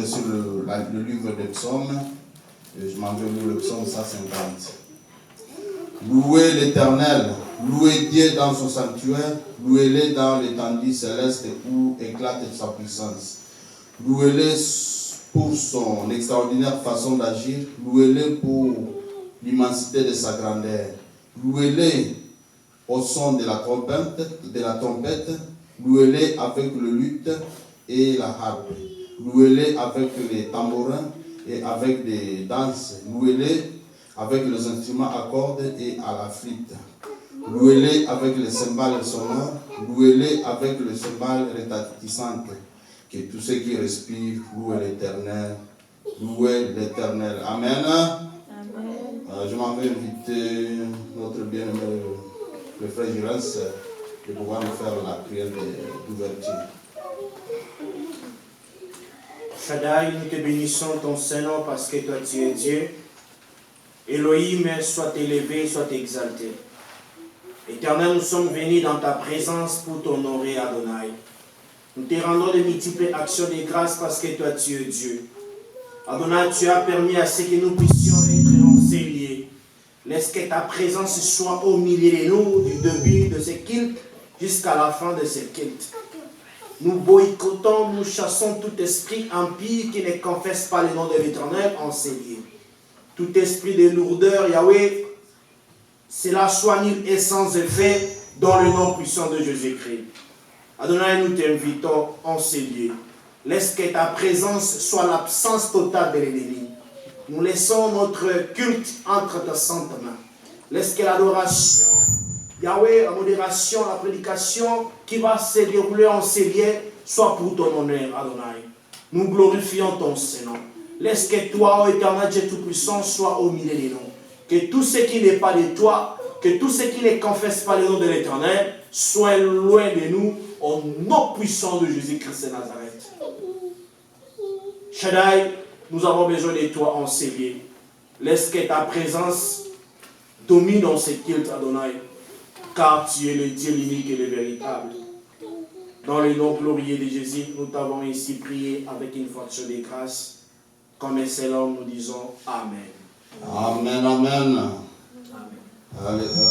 sur le livre des psaumes. Et je m'en vais lire le psaume 150. Louez l'Éternel, louez Dieu dans son sanctuaire, louez-le dans l'étendue céleste où éclate sa puissance. Louez-le pour son extraordinaire façon d'agir, louez-le pour l'immensité de sa grandeur. Louez-le au son de la trompette, louez-le avec le luth et la harpe. Louez-le avec les tambourins et avec des danses. Louez-le avec les instruments à cordes et à la flûte. Louez-le avec les cymbales sonores. Louez-le avec les cymbales retentissantes. Que tous ceux qui respirent louent l'Éternel. Louez l'Éternel. Amen. Je m'en vais inviter notre bien-aimé, le frère Girens, de pouvoir nous faire la prière d'ouverture. Shaddai, nous te bénissons ton Saint-Nom parce que toi tu es Dieu. Elohim, sois élevé, sois exalté. Éternel, nous sommes venus dans ta présence pour t'honorer, Adonai. Nous te rendons de multiples actions de grâce parce que toi tu es Dieu. Adonai, tu as permis à ce que nous puissions être enseigner. Laisse que ta présence soit au milieu de nous, du début de ce culte jusqu'à la fin de ce culte. Nous boycottons, nous chassons tout esprit impie qui ne confesse pas le nom de l'Éternel en ces lieux. Tout esprit de lourdeur, Yahweh, cela soit nul et sans effet dans le nom puissant de Jésus-Christ. Adonai, nous t'invitons en ces lieux. Laisse que ta présence soit l'absence totale de l'ennemi. Nous laissons notre culte entre ta sainte main. Laisse que l'adoration, Yahweh, la modération, la prédication qui va se dérouler en ces lieux soit pour ton honneur, Adonai. Nous glorifions ton Saint-Nom. Laisse que toi, ô éternel Dieu Tout-Puissant, sois au milieu de nous. Que tout ce qui n'est pas de toi, que tout ce qui ne confesse pas le nom de l'Éternel, soit loin de nous, au nom puissant de Jésus-Christ de Nazareth. Shaddai, nous avons besoin de toi en ces lieux. Laisse que ta présence domine dans ce culte, Adonai, car tu es le Dieu unique et le véritable. Dans le nom glorieux de Jésus, nous t'avons ici prié avec une fonction de grâce. Comme un seul homme, nous disons Amen. Amen, amen. Alléluia.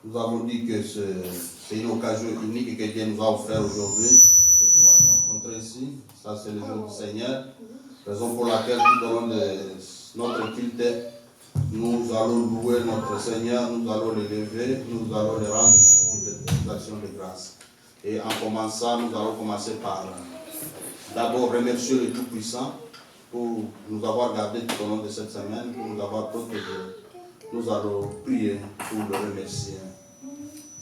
Nous avons dit que c'est une occasion unique que Dieu nous a offert aujourd'hui de pouvoir nous rencontrer ici. Ça, c'est le jour du Seigneur. Raison pour laquelle tout au long de notre culte, nous allons louer notre Seigneur, nous allons l'élever, nous allons le rendre des actions de grâce. Et en commençant, nous allons commencer par d'abord remercier le Tout-Puissant pour nous avoir gardés tout au long de cette semaine, pour nous avoir protégés. Nous allons prier pour le remercier.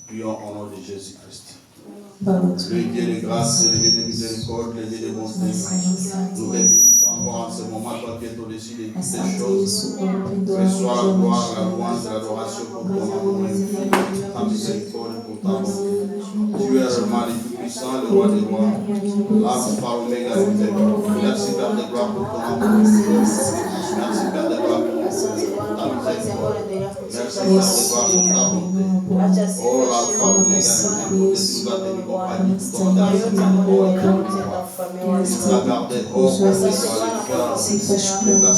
Prions au nom de Jésus-Christ. Le Dieu de grâce, le Dieu de miséricorde, le Dieu de bonté, nous bénissons encore en ce moment, toi qui es au-dessus de toutes les choses. Reçois la gloire, la louange, l'adoration pour ton amour, ta miséricorde pour ta bonté. Tu es vraiment le Tout-Puissant, le Roi des rois, l'Alpha, l'Oméga, le Ténor. Merci Père de gloire pour ton amour. Merci Père de gloire pour ta miséricorde. Merci Père de gloire pour ta bonté. Oh l'Alpha, l'Oméga, le Ténor, tu nous as tenu compagnie tout au long de la semaine. Oh éternel, tu nous as gardé, oh Père, les placements que nous avons effectués,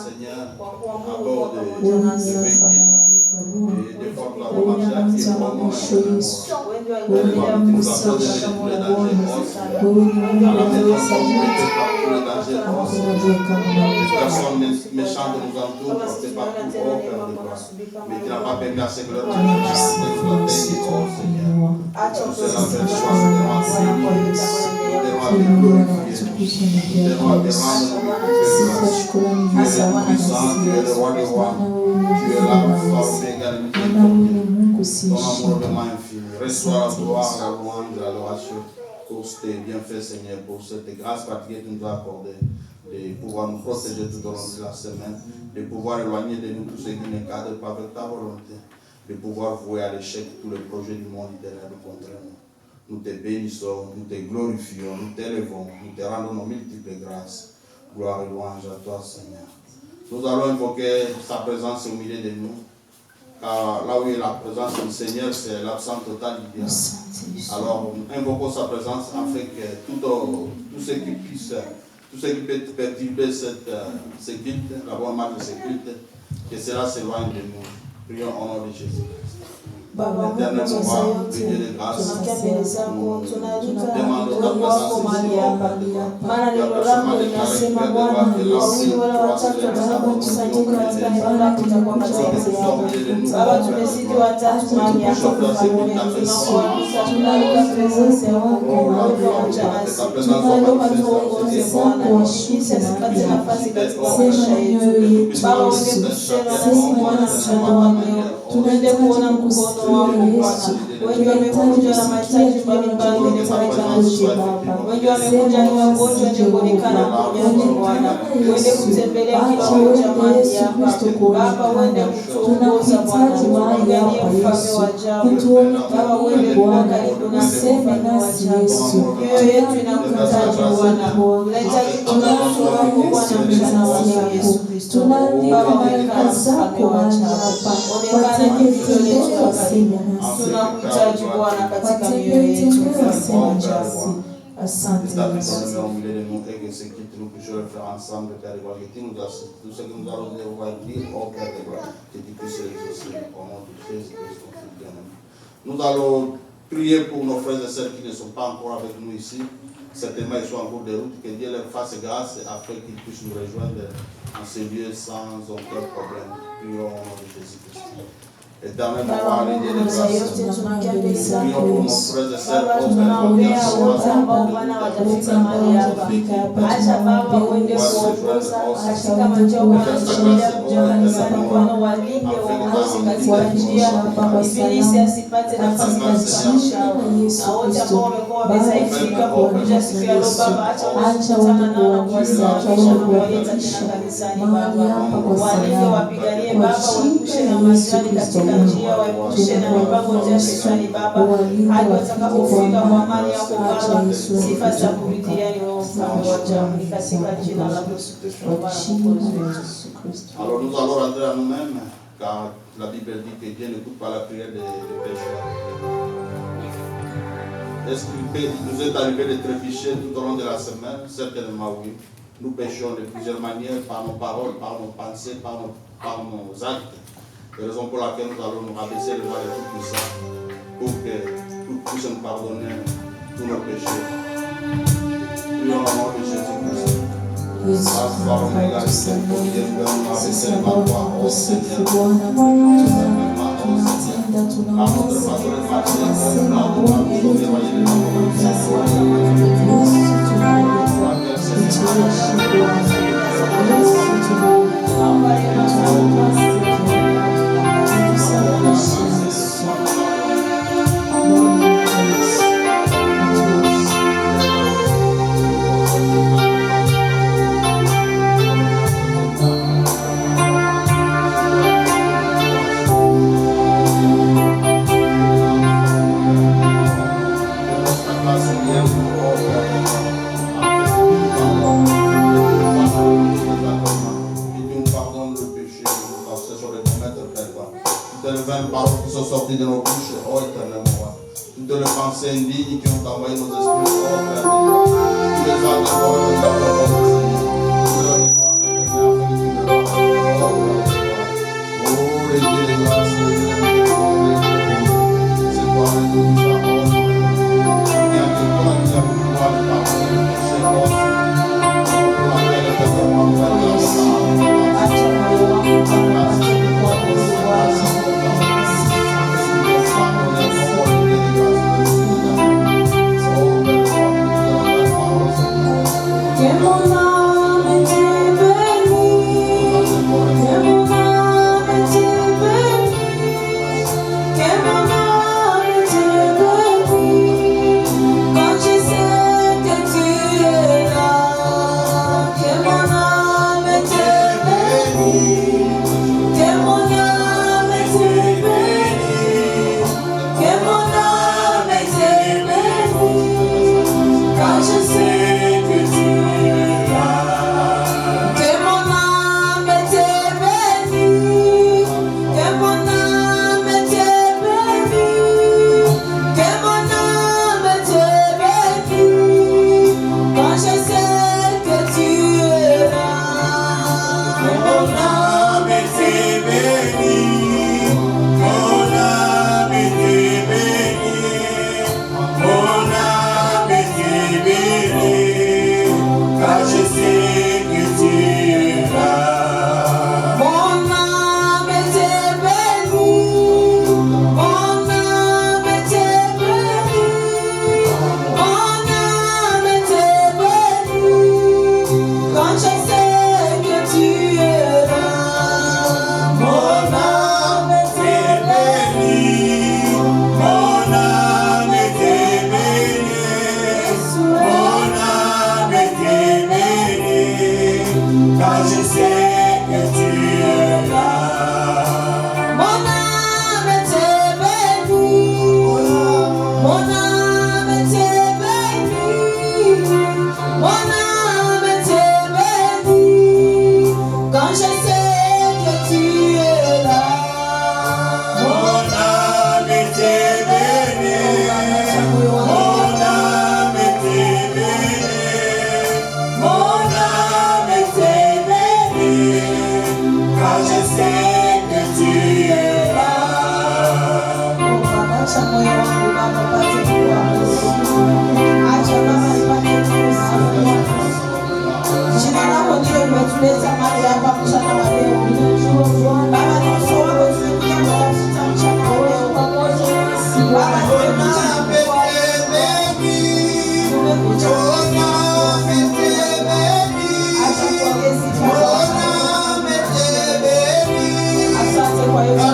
Seigneur, à bord de véhicules. Et des fois, nous avons marché à pied pour nous. Tu nous as donné tous les dangers grosses. La maison complète par tous les dangers grosses. Les personnes méchantes nous entourent, c'est pas pour eux, Père de gloire. Mais tu n'as pas permis à ce que leur témoignage nous atteigne, oh Seigneur. Pour cela, fais le choix de rendre glorifier, de rendre grâce. Tu es le puissant, tu es le roi des rois. Tu es la forme égale. Ton amour vraiment infini. Reçois la gloire, la louange, l'adoration pour tes bienfaits, Seigneur, pour cette grâce particulière que tu nous as accordée, de pouvoir nous protéger tout au long de la semaine, de pouvoir éloigner de nous tout ce qui ne cadre pas avec ta volonté, de pouvoir vouer à l'échec tous les projets du monde éternel contre nous. Nous te bénissons, nous te glorifions, nous t'élevons, nous te rendons nos multiples grâces. Gloire et louange à toi, Seigneur. Nous allons invoquer sa présence au milieu de nous. car là où il y a la présence du Seigneur, c'est l'absence totale du diable. Alors, invoquons sa présence afin que tout ce qui peut perturber ce culte, la bonne marche de ce culte, que cela s'éloigne de nous. Prions au nom de Jésus. Baba Mungu wa yote, tunakia mbele zako, tunaalika uwepo wako mahali hapa. Maana neno lako linasema Bwana, wawili wala watatu watakapokusanyika katika neno lako utakuwa katikati yao. Baba, tumezidi watatu mahali hapa pamoja, tunakualika, tunaalika presence ya Mungu mahali pamoja nasi. Tunaomba tuongoze Bwana, sisi asipate nafasi katika maisha yetu. Baba, uende kusema nasi Bwana mchana wa leo, tunaende kuona mkono wako Bwana. Wengi wamekuja na mahitaji mbalimbali kwenye pamoja nasi Baba. Wengi wamekuja ni wagonjwa wenye kuonekana mmoja Bwana. Uende kutembelea kila mmoja mahali hapa. Baba, uende kutuongoza Bwana. Tuangalie ufalme wa ajabu. Baba, uende kuwa karibu na ufalme wa ajabu. Mioyo yetu inakuhitaji Bwana. Tunahitaji kutoka wako Bwana mchana wa Yesu Kristo. Baba, onekana ufalme wa ajabu. Onekana mioyo yetu tunakuhitaji Bwana katika mioyo yetu ufalme wa ajabu. Asante Yesu. Que ce que nous puissions le faire ensemble, Père de gloire, que tu nous as tout ce que nous allons devoir dire, oh Père de gloire, que tu puisses l'exaucer au nom de Jésus-Christ, ton Fils bien-aimé. Nous allons prier pour nos frères et sœurs qui ne sont pas encore avec nous ici. Certainement, ils sont en cours de route, que Dieu leur fasse grâce afin qu'ils puissent nous rejoindre en ce lieu sans aucun problème. Prions au nom de Jésus-Christ. Éternel, Baba Mungu wa yote, tunakia mbele zako. Baba, tunaombea wote ambao Bwana watafika mahali hapa. Acha Baba uende kuongoza katika majao wanayoendelea kuja kanisani Bwana, walinde uongozi katika njia. Ibilisi asipate nafasi katika maisha yao. Na wote ambao wamekuwa wamesaidika kwa kuja siku ya leo Baba, acha ukutana nao na kuwasafisha na kuwaleta tena kanisani Baba. Walinde, wapiganie Baba, waepushe na majani katika njia, waepushe na mipango ya shetani Baba, hadi watakapofika kwa amani yako Baba. Sifa za kurudia ni wewe mfalme wa ajabu, katika jina la Yesu Kristo. Alors nous allons rentrer à nous-mêmes, car la Bible dit que Dieu n'écoute pas la prière des pécheurs. Est-ce qu'il nous est arrivé de trébucher tout au long de la semaine? Certainement oui. Nous péchons de plusieurs manières, par nos paroles, par nos pensées, par nos actes. C'est la raison pour laquelle nous allons nous rabaisser devant le Tout-Puissant pour que tout puisse nous pardonner tous nos péchés. Prions au nom de Jésus-Christ. Alpha, Omega, le Seigneur, Dieu nous rabaisser devant toi, ô Seigneur. Tout simplement, ô Seigneur. À notre façon de marcher, ô blanc, de partout, de voyer les noms de de nos bouches, ô éternel roi. Toutes les pensées indignes qui ont envoyé nos esprits, ô Père de gloire. Tous les actes de gloire, nous avons oh, les dieux de grâce, les dieux de gloire, c'est toi le Dieu de la mort. Bien que toi, nous avons pouvoir de pardonner nos péchés, ô Seigneur. Pour laquelle le Père de gloire, Que que tu es là. Mon âme était bénie. Mon âme était bénie. Mon âme était bénie. Quand je sais que tu es là. Mon âme était bénie. Mon âme était bénie. Mon âme était bénie. Quand je sais que tu es là. Jina lako ndilo limetuleta mahali hapa mchana wa leo. Baba, tunasoma tumekuja kutafuta mchana wa leo pamoja. Baba, tumekuja acha kuongezi asante kwa hiyo.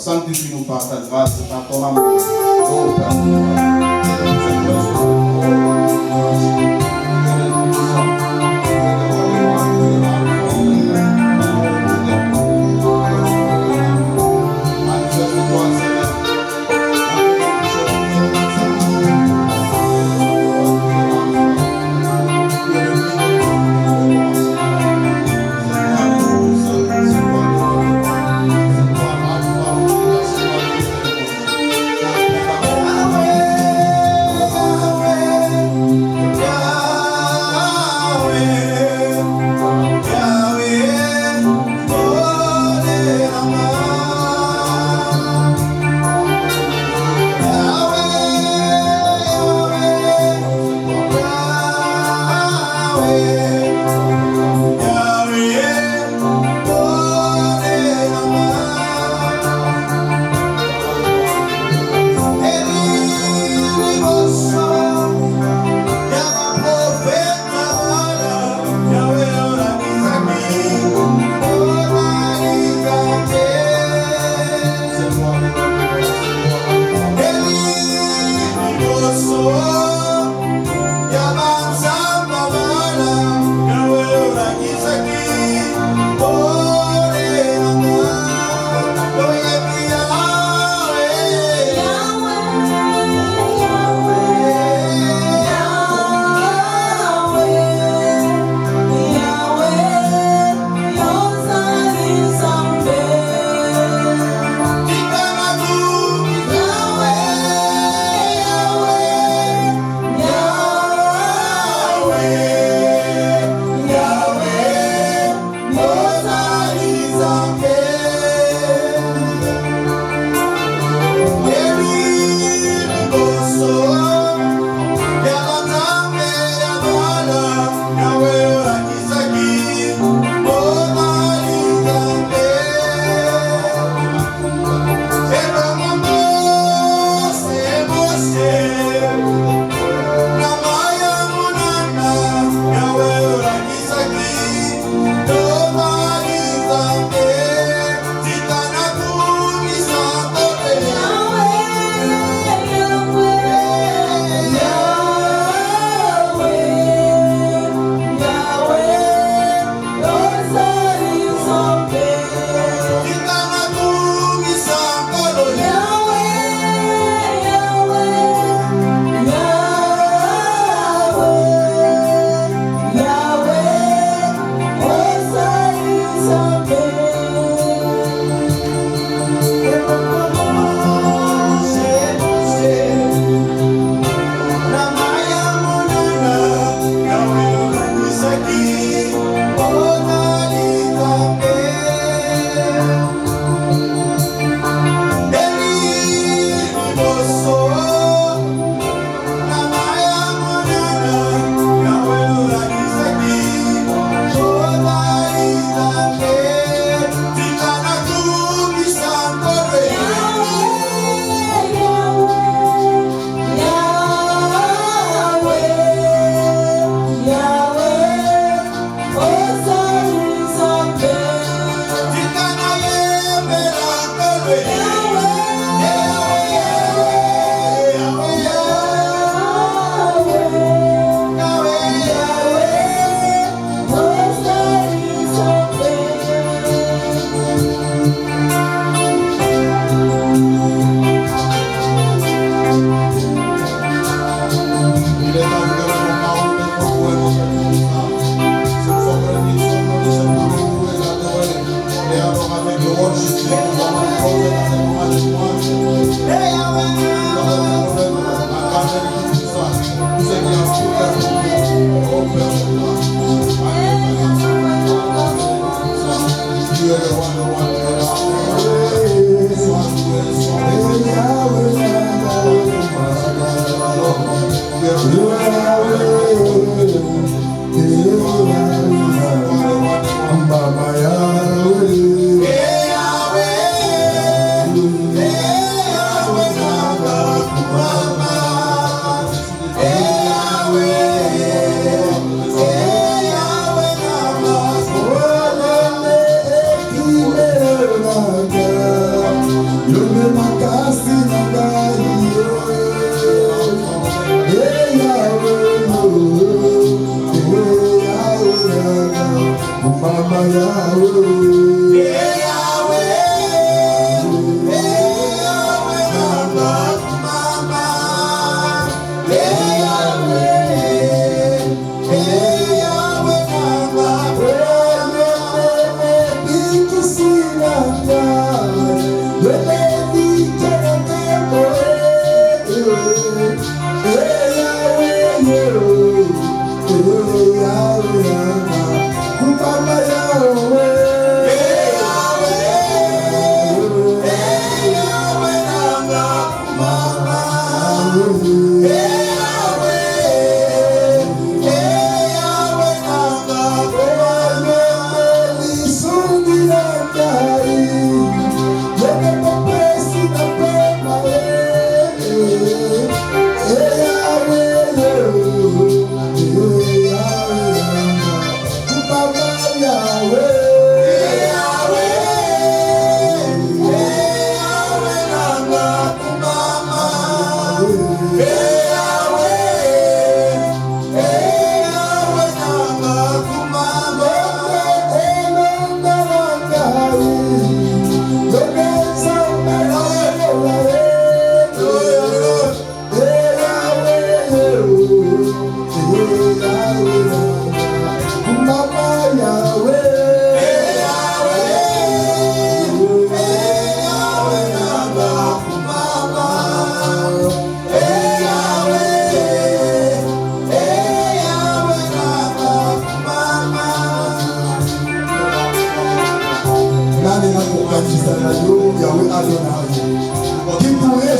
Sanctifie-nous par ta grâce, par ton amour. Oh Père de gloire.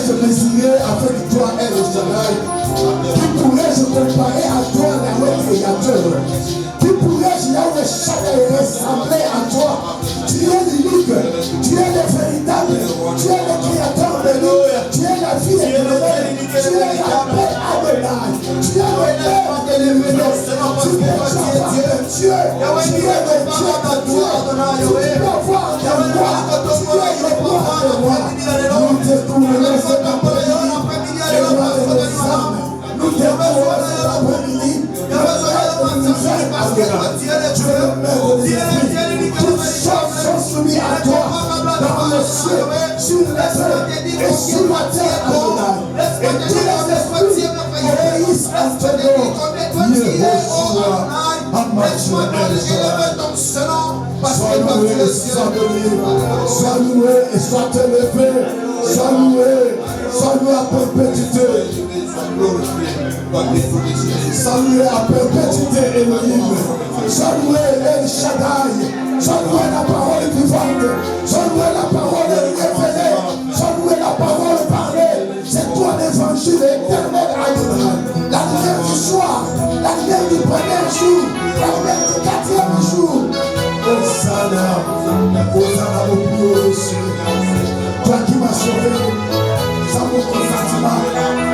pourrais-je mesurer avec toi, El Shaddai? Qui pourrais-je comparer à toi, Yahweh Créateur? Qui pourrais-je, Yahweh Shaddai, ressembler à toi? Tu es l'unique, tu es le véritable, tu es le créateur de nous, tu es la vie éternelle, tu es la paix Adonai, tu es le Père de l'univers, tu es Dieu, tu es le Dieu de Dieu, tu peux voir de moi, tu es le roi de moi. Nous te courons cet après-midi, le roi de nos âmes. Nous te courons cet après-midi, le roi de nos âmes. Tu es le maître des esprits. Toutes choses sont soumises à toi, dans le ciel, sur la terre et sur la terre, Adonai. Et tous les esprits obéissent à ton nom. Yehoshua, Amashua, El Shaddai. Sois loué, sois béni, sois loué et sois élevé, sois loué à perpétuité. Sois loué à perpétuité, Elohim. Sois loué, El Shaddai. Sois loué la parole vivante. Sois loué la parole révélée. Sois loué la parole parlée. C'est toi l'évangile éternel, Adonai. La lumière du soir, la lumière du premier jour, la lumière du quatrième jour. Hosanna au plus haut des cieux. Toi qui m'as sauvé, sans mon consentement,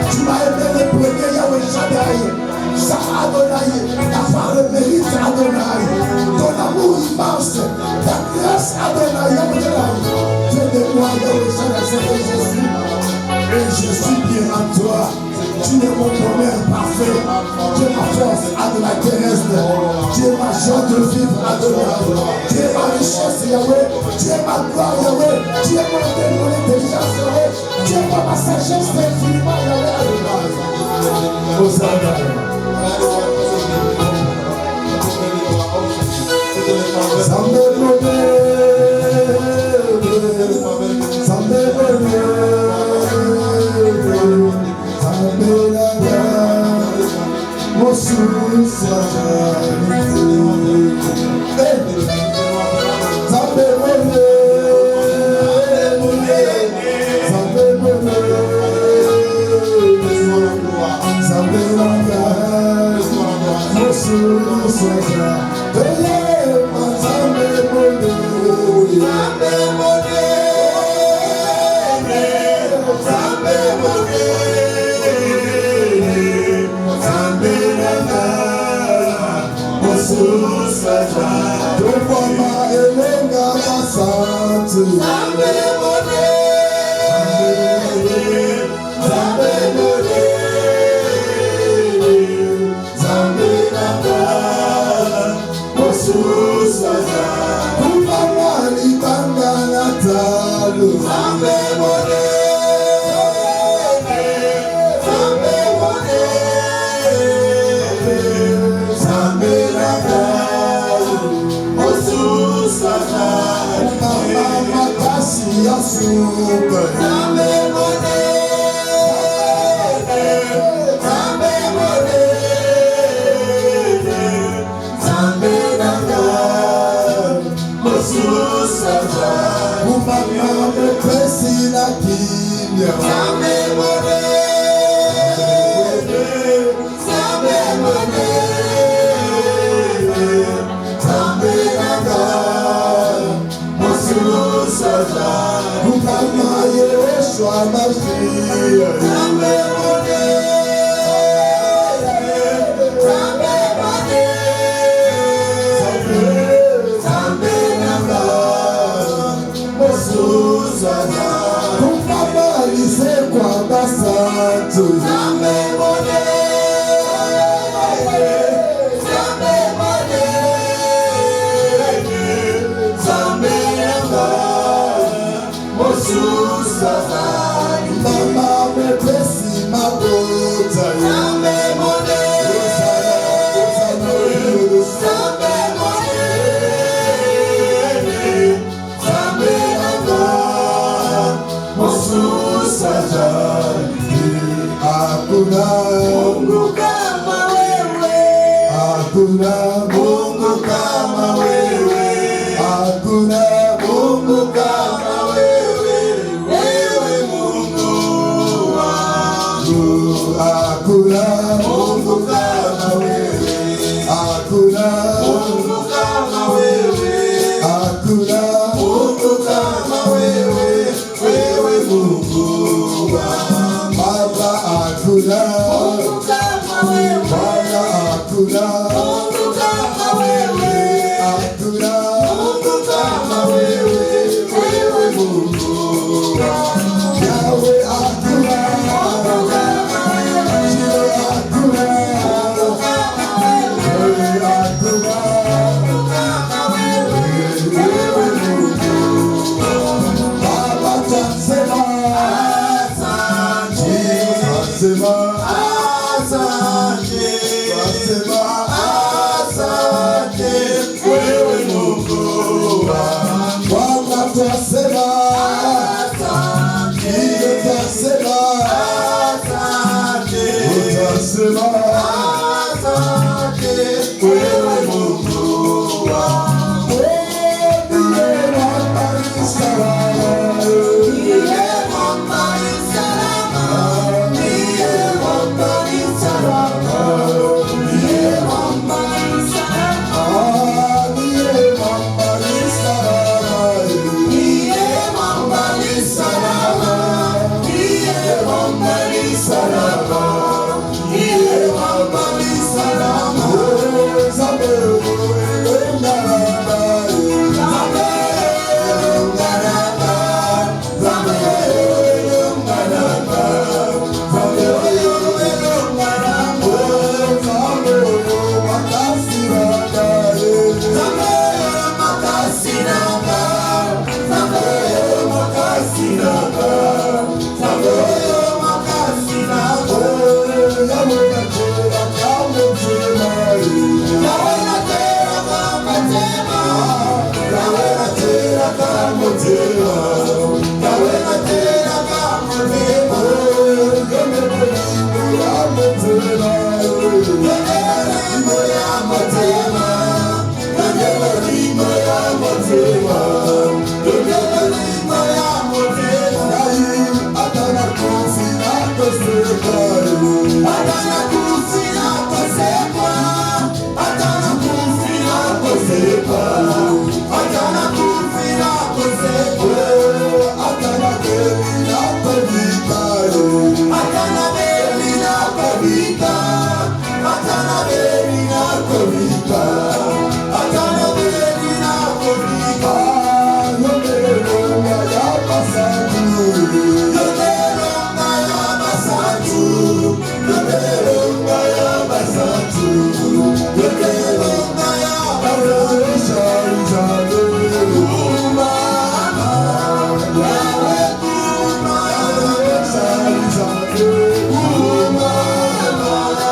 tu m'as aimé le premier Yahweh Shaddai. Ça Adonai, par le mérite Adonai, ton amour immense, ta grâce Adonai, Yahweh Shaddai. Fais de moi Yahweh Shaddai, c'est que je suis. Et je suis bien en toi. Tu es mon bonheur parfait. Tu es ma force, Adonai terrestre. Tu es ma joie de vivre, Adonai. Tu es ma richesse, Yahweh. Tu es ma gloire, Yahweh. Tu es mon intelligence, Yahweh. Tu es ma sagesse infiniment, Yahweh, Adonai. Hosanna. Mungu hakuna Mungu kama wewe, hakuna Mungu kama wewe, hakuna Mungu kama wewe, wewe Mungu wangu. Baba hakuna Mungu kama wewe, Baba hakuna Mungu kama wewe, hakuna Mungu kama wewe, wewe Mungu wangu. Yahweh hakuna Mungu kama wewe, Jireh hakuna Mungu kama wewe, hakuna Mungu kama wewe, wewe Mungu wangu. Baba twasema asante, twasema asante, twasema asante, wewe Mungu wangu. Bwana twasema asante, twasema asante, twasema asante, wewe Mungu wangu. Ndiye mwamba ni salama, ndiye mwamba ni salama, ndiye mwamba ni salama, ndiye mwamba ni salama, ndiye mwamba ni salama, ndiye mwamba ni salama, ndiye mwamba ni salama, ndiye mwamba ni salama. Zambe ngaraba, zambe ngaraba, zambe ngaraba, zambe ngaraba, zambe makasiranga, zambe makasiranga, zambe makasiranga, zambe makasiranga. Yahweh natera kama tema, Yahweh natera kama tema, Yahweh natera kama tema, Yahweh natera kama tema. Yemebo ya motema, yemebo ya motema, yemebo ya motema, yemebo ya motema. Ai atana kufina koseka, atana kufina koseka, atana kufina koseka, atana kufina koseka, atana kufina koseka, atana kufina koseka, atana kufina koseka, atana kufina koseka. Yomero ya pasatu, yomero ya pasatu, yomero ya pasatu, yomero ya pasatu. Umama, Yahweh umama, umama,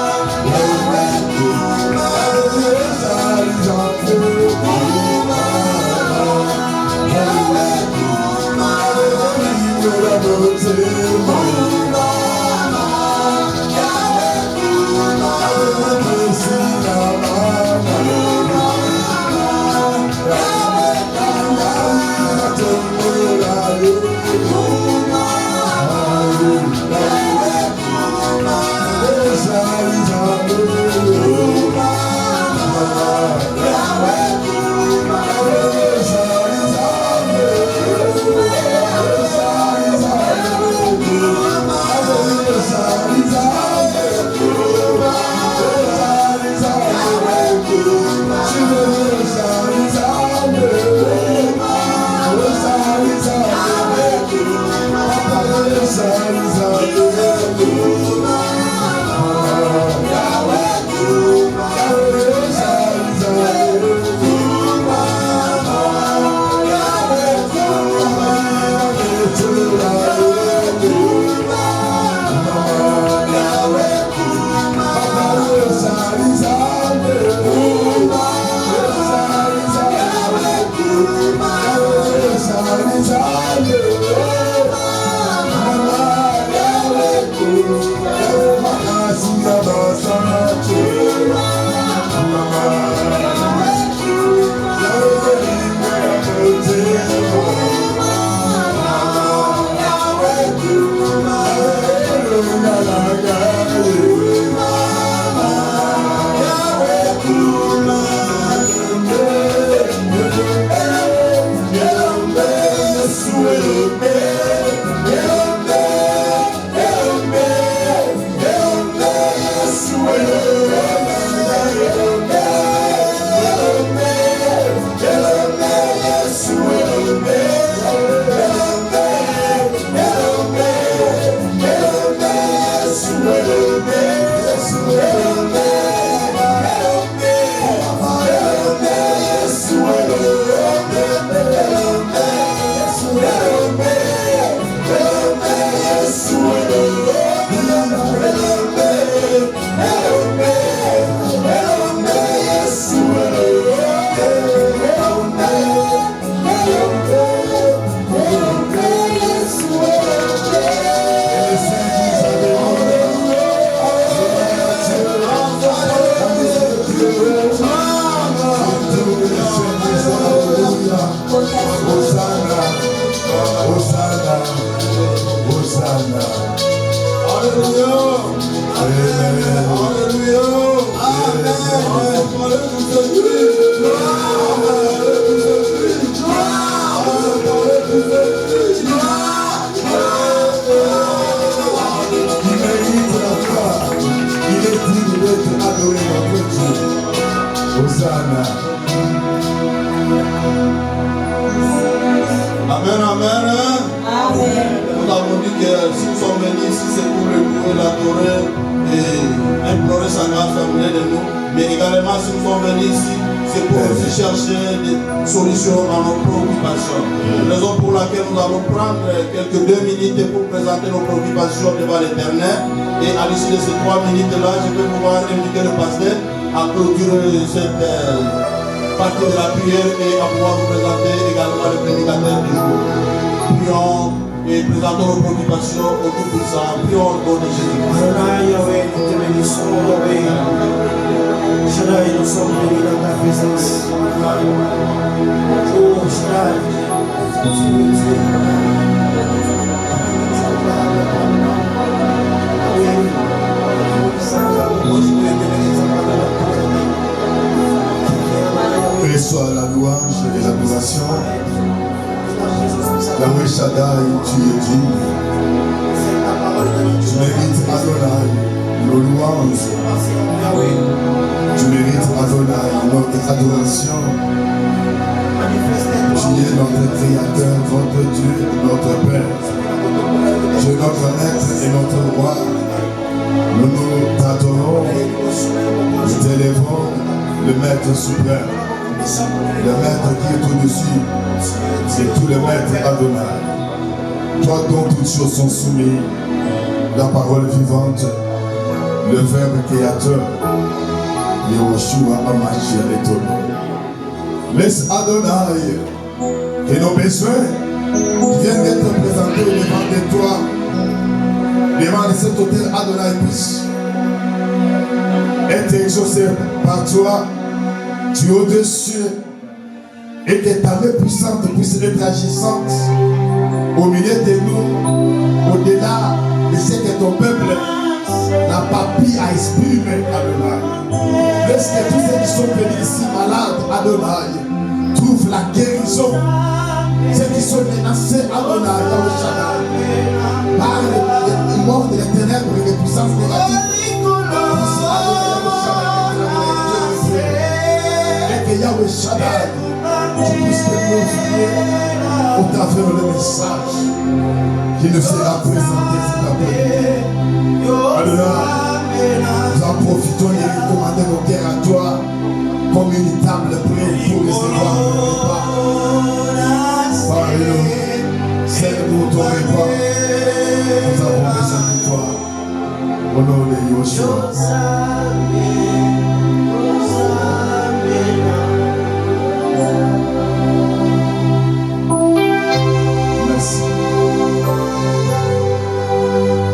Amen, amen. Nous avons dit que si nous sommes venus ici, c'est pour le louer, l'adorer et implorer sa grâce à mener de nous. Mais également, si nous sommes venus ici, c'est pour aussi chercher des solutions à nos préoccupations. Raison pour laquelle nous allons prendre quelques 2 minutes pour présenter nos préoccupations devant l'Éternel. Et à l'issue de ces 3 minutes-là, je vais pouvoir inviter le pasteur à clôturer cette partie de la prière et à pouvoir vous présenter également le prédicateur du jour. Prions et présentons nos préoccupations au Tout-Puissant. Prions au nom de Jésus. Yahweh, nous te bénissons, Yahweh. Shaddai, nous sommes venus dans ta présence. Oh, Shaddai, tu es Dieu. Reçois la louange et l'adoration. Yahweh Shaddai, tu es digne. Tu mérites Adonai, nos louanges. Tu mérites Adonai, notre adoration. Tu es notre Créateur, notre Dieu, notre Père. Tu es notre Maître et notre Roi. Nous nous t'adorons, nous t'élèvons, le Maître suprême, le Maître qui est au-dessus, c'est tout le Maître Adonai. Toi dont toutes choses sont soumises, la parole vivante, le Verbe créateur, Yehoshua Hamashiach est ton nom. Laisse Adonai que nos besoins viennent d'être présentés devant de toi. Devant de cet autel, Adonai puisse être exaucé par toi. Tu es au-dessus et que ta main puissante puisse être agissante au milieu de nous, au-delà de ce que ton peuple n'a pas pu à exprimer, Adonai. Laisse que tous ceux qui sont venus ici malades, Adonai, trouvent la guérison. Ceux qui sont menacés, Adonai, par les morts de les ténèbres et les puissances négatives. Et que Yahweh Shaddai, tu puisses te glorifier au travers le message qui nous sera présenté cet après-midi. Adonai, nous en profitons et recommander nos cœurs à toi comme une table prête pour recevoir le repas. Parle-nous, sers-nous ton repas. Nous avons besoin de toi. Au nom de Yoshua. Merci.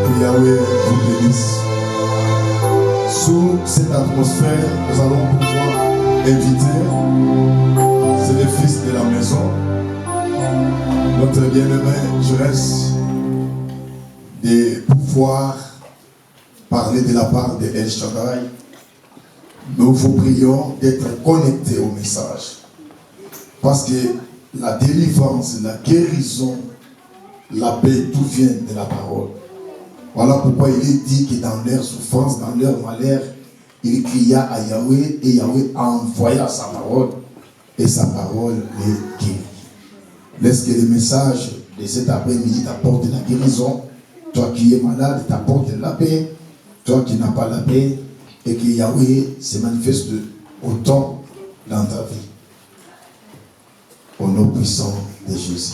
Que Yahweh vous bénisse. Sous cette atmosphère, nous allons pouvoir inviter, c'est le fils de la maison, notre bien-aimé Jérès, de pouvoir parler de la part de El Shaddai. Nous vous prions d'être connectés au message. Parce que la délivrance, la guérison, la paix, tout vient de la parole. Voilà pourquoi il est dit que dans leur souffrance, dans leur malheur, il cria à Yahweh et Yahweh envoya sa parole et sa parole les guérit. Laisse que le message de cet après-midi t'apporte la guérison. Toi qui es malade, t'apporte la paix. Toi qui n'as pas la paix et que Yahweh se manifeste autant dans ta vie. Au nom puissant de Jésus.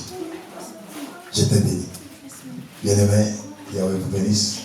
Je te bénis. Bien-aimé, Yahweh vous bénisse.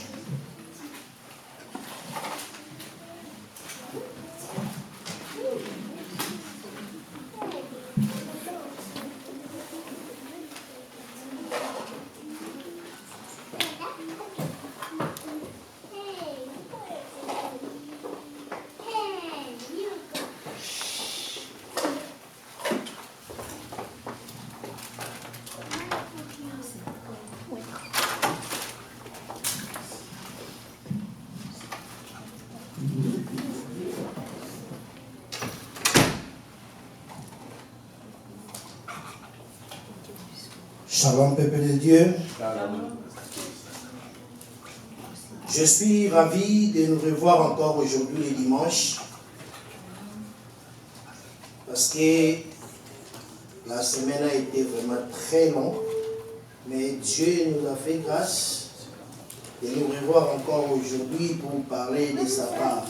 Shalom, peuple de Dieu. Je suis ravi de nous revoir encore aujourd'hui le dimanche. Parce que la semaine a été vraiment très longue. Mais Dieu nous a fait grâce de nous revoir encore aujourd'hui pour parler de sa part.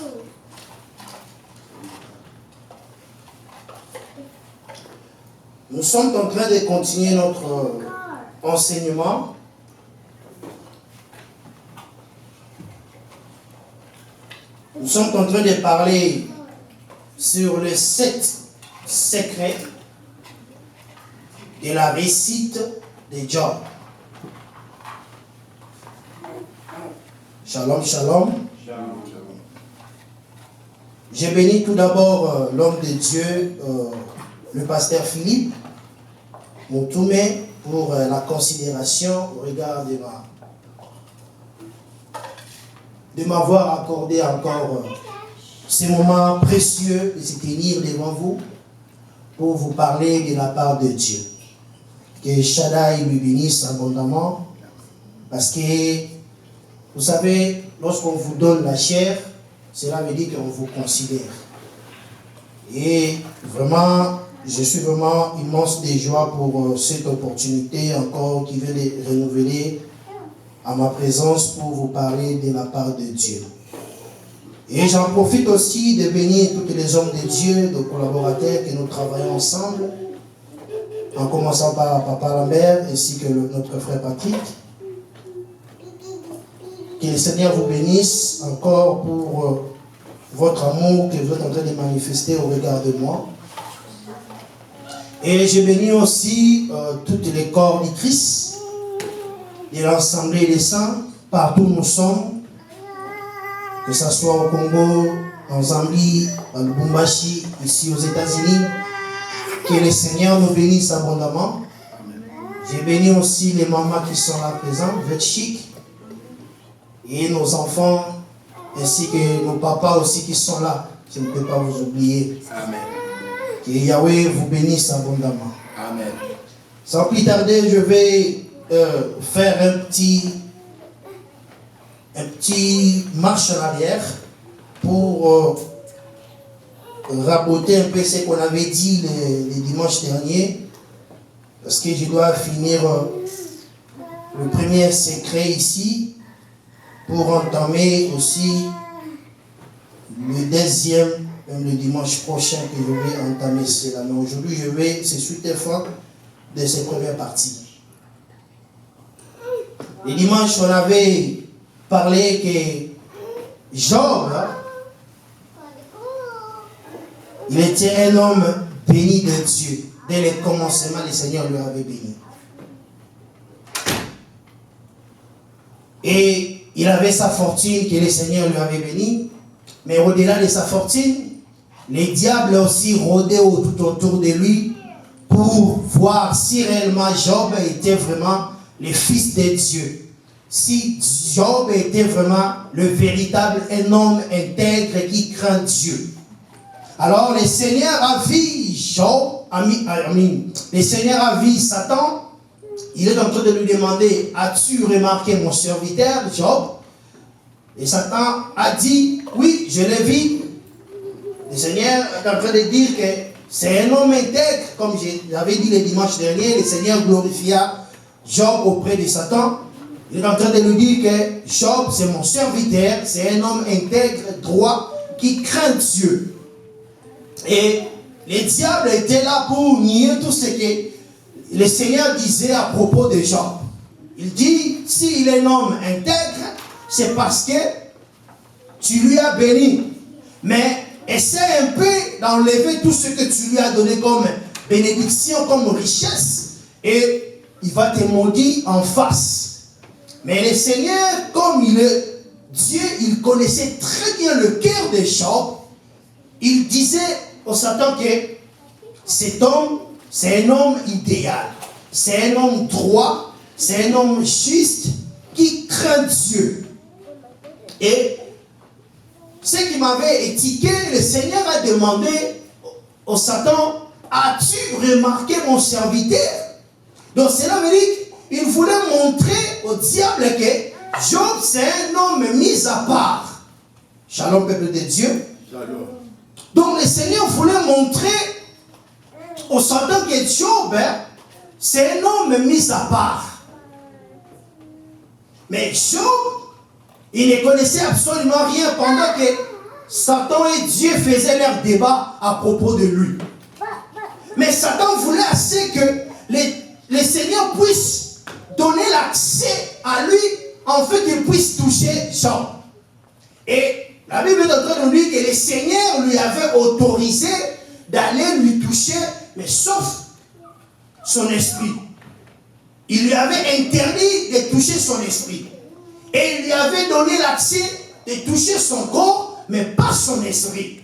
Nous sommes en train de continuer notre enseignement. Nous sommes en train de parler sur les 7 secrets de la réussite de Job. Shalom, shalom. J'ai béni tout d'abord l'homme de Dieu, le pasteur Philippe Moutoumé, pour la considération au regard de m'avoir accordé encore ces moments précieux de se tenir devant vous pour vous parler de la part de Dieu. Que Shaddai lui bénisse abondamment, parce que vous savez, lorsqu'on vous donne la chair, cela veut dire qu'on vous considère. Et vraiment, je suis vraiment immense de joie pour cette opportunité encore qui vient de renouveler à ma présence pour vous parler de la part de Dieu. Et j'en profite aussi de bénir tous les hommes de Dieu, de collaborateurs que nous travaillons ensemble, en commençant par Papa Lambert ainsi que notre frère Patrick. Que le Seigneur vous bénisse encore pour votre amour que vous êtes en train de manifester au regard de moi. Et je bénis aussi toutes les corps du Christ, de l'Assemblée des Saints, partout où nous sommes, que ce soit au Congo, en Zambie, à Lubumbashi, ici aux États-Unis. Que le Seigneur nous bénisse abondamment. Je bénis aussi les mamans qui sont là présentes, vous êtes chic, et nos enfants, ainsi que nos papas aussi qui sont là. Je ne peux pas vous oublier. Amen. Que Yahweh vous bénisse abondamment. Amen. Sans plus tarder, je vais faire un petit marche en arrière pour raboter un peu ce qu'on avait dit le dimanche dernier, parce que je dois finir le premier secret ici pour entamer aussi le deuxième, même le dimanche prochain que je vais entamer cela. Mais aujourd'hui, je vais, c'est suite et fin de cette première partie. Le dimanche, on avait parlé que Job, il était un homme béni de Dieu. Dès le commencement, le Seigneur lui avait béni. Et il avait sa fortune que le Seigneur lui avait béni. Mais au-delà de sa fortune, les diables aussi rôdaient tout autour de lui pour voir si réellement Job était vraiment le fils de Dieu. Si Job était vraiment le véritable un homme intègre qui craint Dieu. Alors le Seigneur a vu Job, le Seigneur a vu Satan. Il est en train de lui demander, as-tu remarqué mon serviteur Job? Et Satan a dit, oui, je l'ai vu. Le Seigneur est en train de dire que c'est un homme intègre, comme j'avais dit le dimanche dernier. Le Seigneur glorifia Job auprès de Satan. Il est en train de nous dire que Job, c'est mon serviteur, c'est un homme intègre, droit, qui craint Dieu. Et les diables étaient là pour nier tout ce que le Seigneur disait à propos de Job. Il dit, s'il est un homme intègre, c'est parce que tu lui as béni. Mais essaie un peu d'enlever tout ce que tu lui as donné comme bénédiction, comme richesse, et il va te maudire en face. Mais le Seigneur, comme il est Dieu, il connaissait très bien le cœur de Job. Il disait au Satan que cet homme, c'est un homme idéal. C'est un homme droit. C'est un homme juste qui craint Dieu. Et ce qui m'avait étiqué, le Seigneur a demandé au Satan, as-tu remarqué mon serviteur? Donc cela veut dire qu'il voulait montrer au diable que Job c'est un homme mis à part. Shalom peuple de Dieu. Shalom. Donc le Seigneur voulait montrer au Satan que Job c'est un homme mis à part. Mais Job, il ne connaissait absolument rien pendant que Satan et Dieu faisaient leur débat à propos de lui. Mais Satan voulait assez que le Seigneur puisse donner l'accès à lui, en fait qu'il puisse toucher Job. Et la Bible est en train de nous dire que le Seigneur lui avait autorisé d'aller lui toucher, mais sauf son esprit. Il lui avait interdit de toucher son esprit. Et il lui avait donné l'accès de toucher son corps, mais pas son esprit.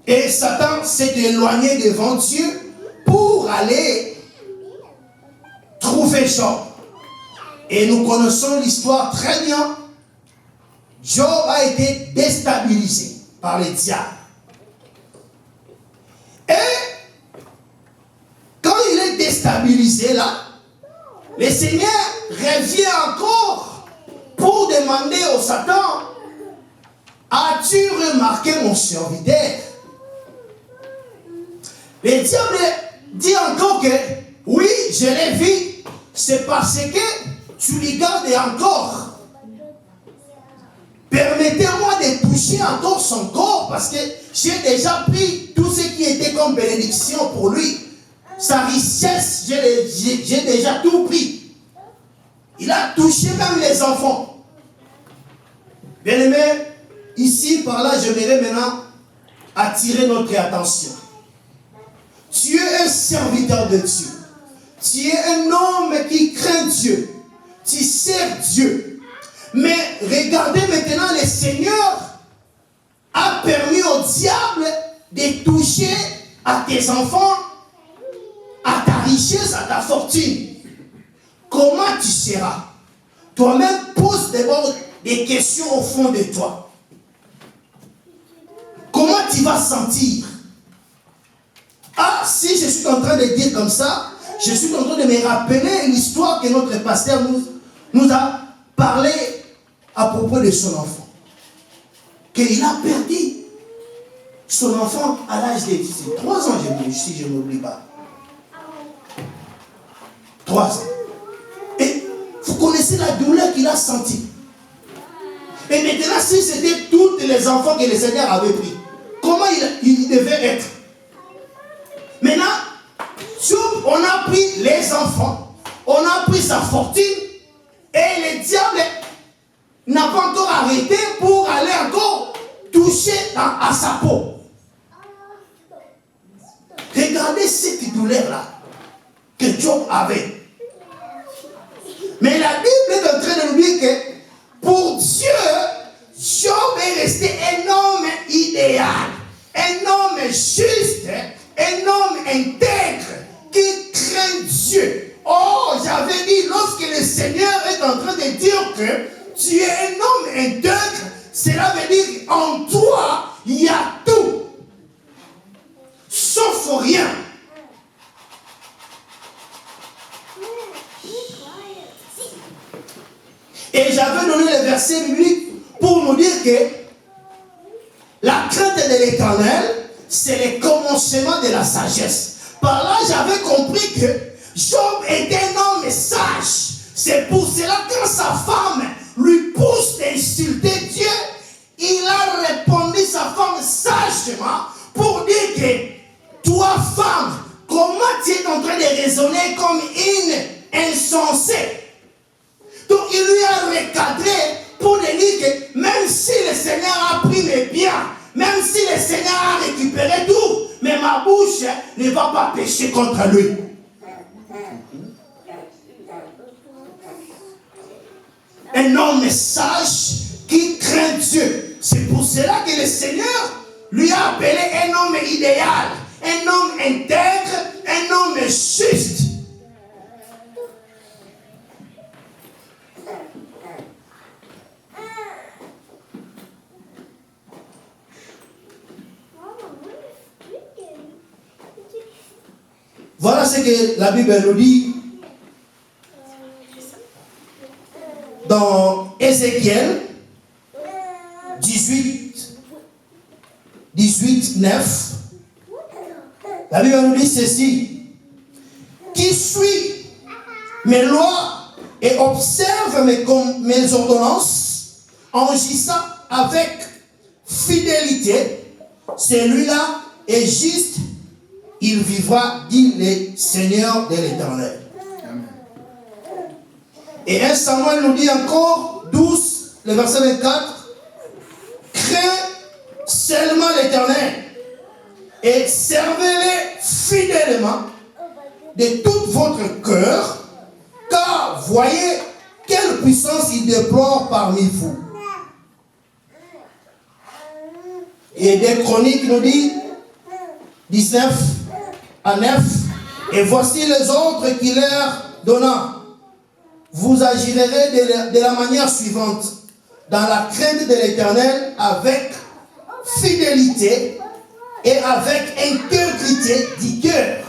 Et Satan s'est éloigné devant Dieu pour aller trouver Job. Et nous connaissons l'histoire très bien. Job a été déstabilisé par les diables. Et quand il est déstabilisé là, le Seigneur revient encore pour demander au Satan, as-tu remarqué mon serviteur? Le diable dit encore que oui, je l'ai vu, c'est parce que tu lui gardes encore. Permettez-moi de toucher encore son corps parce que j'ai déjà pris tout ce qui était comme bénédiction pour lui. Sa richesse, j'ai déjà tout pris. Il a touché même les enfants. Bien-aimés, ici, par là, j'aimerais maintenant attirer notre attention. Tu es un serviteur de Dieu. Tu es un homme qui craint Dieu. Tu sers Dieu. Mais regardez maintenant, le Seigneur a permis au diable de toucher à tes enfants, à ta richesse, à ta fortune. Comment tu seras? Toi-même, pose d'abord des questions au fond de toi. Comment tu vas sentir? Ah, si je suis en train de dire comme ça, je suis en train de me rappeler l'histoire que notre pasteur nous a parlé à propos de son enfant. Qu'il a perdu son enfant à l'âge de 3 ans, si je ne m'oublie pas. 3 ans. Et vous connaissez la douleur qu'il a sentie. Et maintenant, si c'était tous les enfants que le Seigneur avait pris, comment il devait être? Maintenant, on a pris les enfants, on a pris sa fortune, et le diable n'a pas encore arrêté pour aller encore toucher à sa peau. Regardez cette douleur-là que Job avait. Mais la Bible est en train de nous dire que pour Dieu, Job est resté un homme idéal, un homme juste, un homme intègre qui craint Dieu. Oh, j'avais dit, lorsque le Seigneur est en train de dire que tu es un homme intègre, cela veut dire en toi, il y a tout, sauf rien. Et j'avais donné le verset biblique pour nous dire que la crainte de l'Éternel, c'est le commencement de la sagesse. Par là, j'avais compris que Job était un homme sage. C'est pour cela que quand sa femme lui pousse d'insulter Dieu, il a répondu sa femme sagement pour dire que toi, femme, comment tu es en train de raisonner comme une insensée? Donc il lui a recadré pour lui dire que même si le Seigneur a pris mes biens, même si le Seigneur a récupéré tout, mais ma bouche ne va pas pécher contre lui. Un homme sage qui craint Dieu. C'est pour cela que le Seigneur lui a appelé un homme idéal, un homme intègre, un homme juste. Voilà ce que la Bible nous dit dans Ézéchiel 18, 9. La Bible nous dit ceci: qui suit mes lois et observe mes ordonnances en agissant avec fidélité, celui-là est juste, il vivra, dit le Seigneur de l'Éternel. Et 1 Samuel nous dit encore, 12, le verset 24, crains seulement l'Éternel et servez-le fidèlement de tout votre cœur, car voyez quelle puissance il déplore parmi vous. Et des Chroniques nous dit 19 à 9, et voici les ordres qu'il leur donna. Vous agirez de la manière suivante: dans la crainte de l'Éternel, avec fidélité et avec intégrité du cœur.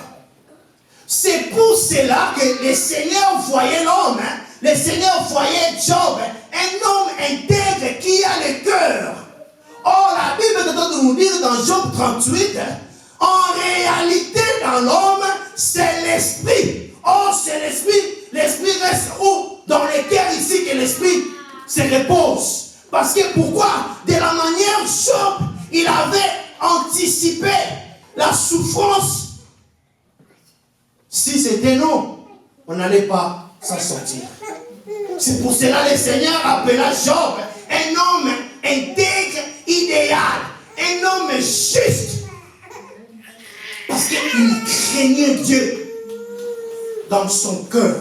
C'est pour cela que le Seigneur voyait l'homme, le Seigneur voyait Job, un homme intègre qui a le cœur. Or, la Bible est en train de nous dire dans Job 38, en réalité, dans l'homme, c'est l'esprit. Or, c'est l'esprit. L'esprit reste où? Dans le cœur ici que l'esprit se repose. Parce que pourquoi? De la manière Job, il avait anticipé la souffrance. Si c'était nous, on n'allait pas s'en sortir. C'est pour cela que le Seigneur appela Job un homme intègre, idéal, un homme juste. Parce qu'il craignait Dieu dans son cœur.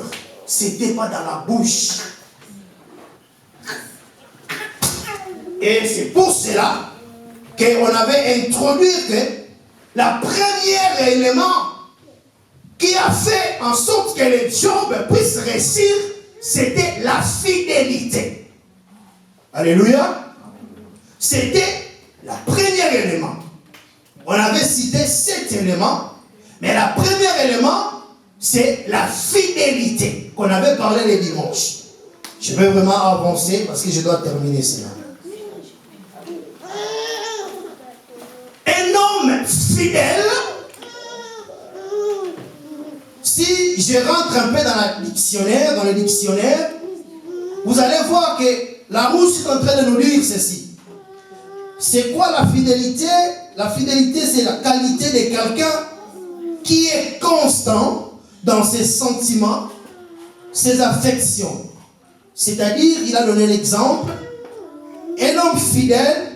C'était pas dans la bouche. Et c'est pour cela qu'on avait introduit que la première élément qui a fait en sorte que le Job puisse réussir, c'était la fidélité. Alléluia. C'était le premier élément. On avait cité 7 éléments, mais le premier élément, c'est la fidélité qu'on avait parlé les dimanches. Je vais vraiment avancer parce que je dois terminer cela. Un homme fidèle, si je rentre un peu dans le dictionnaire, vous allez voir que la Rousse est en train de nous dire ceci. C'est quoi la fidélité? La fidélité, c'est la qualité de quelqu'un qui est constant dans ses sentiments, ses affections. C'est-à-dire, il a donné l'exemple, un homme fidèle,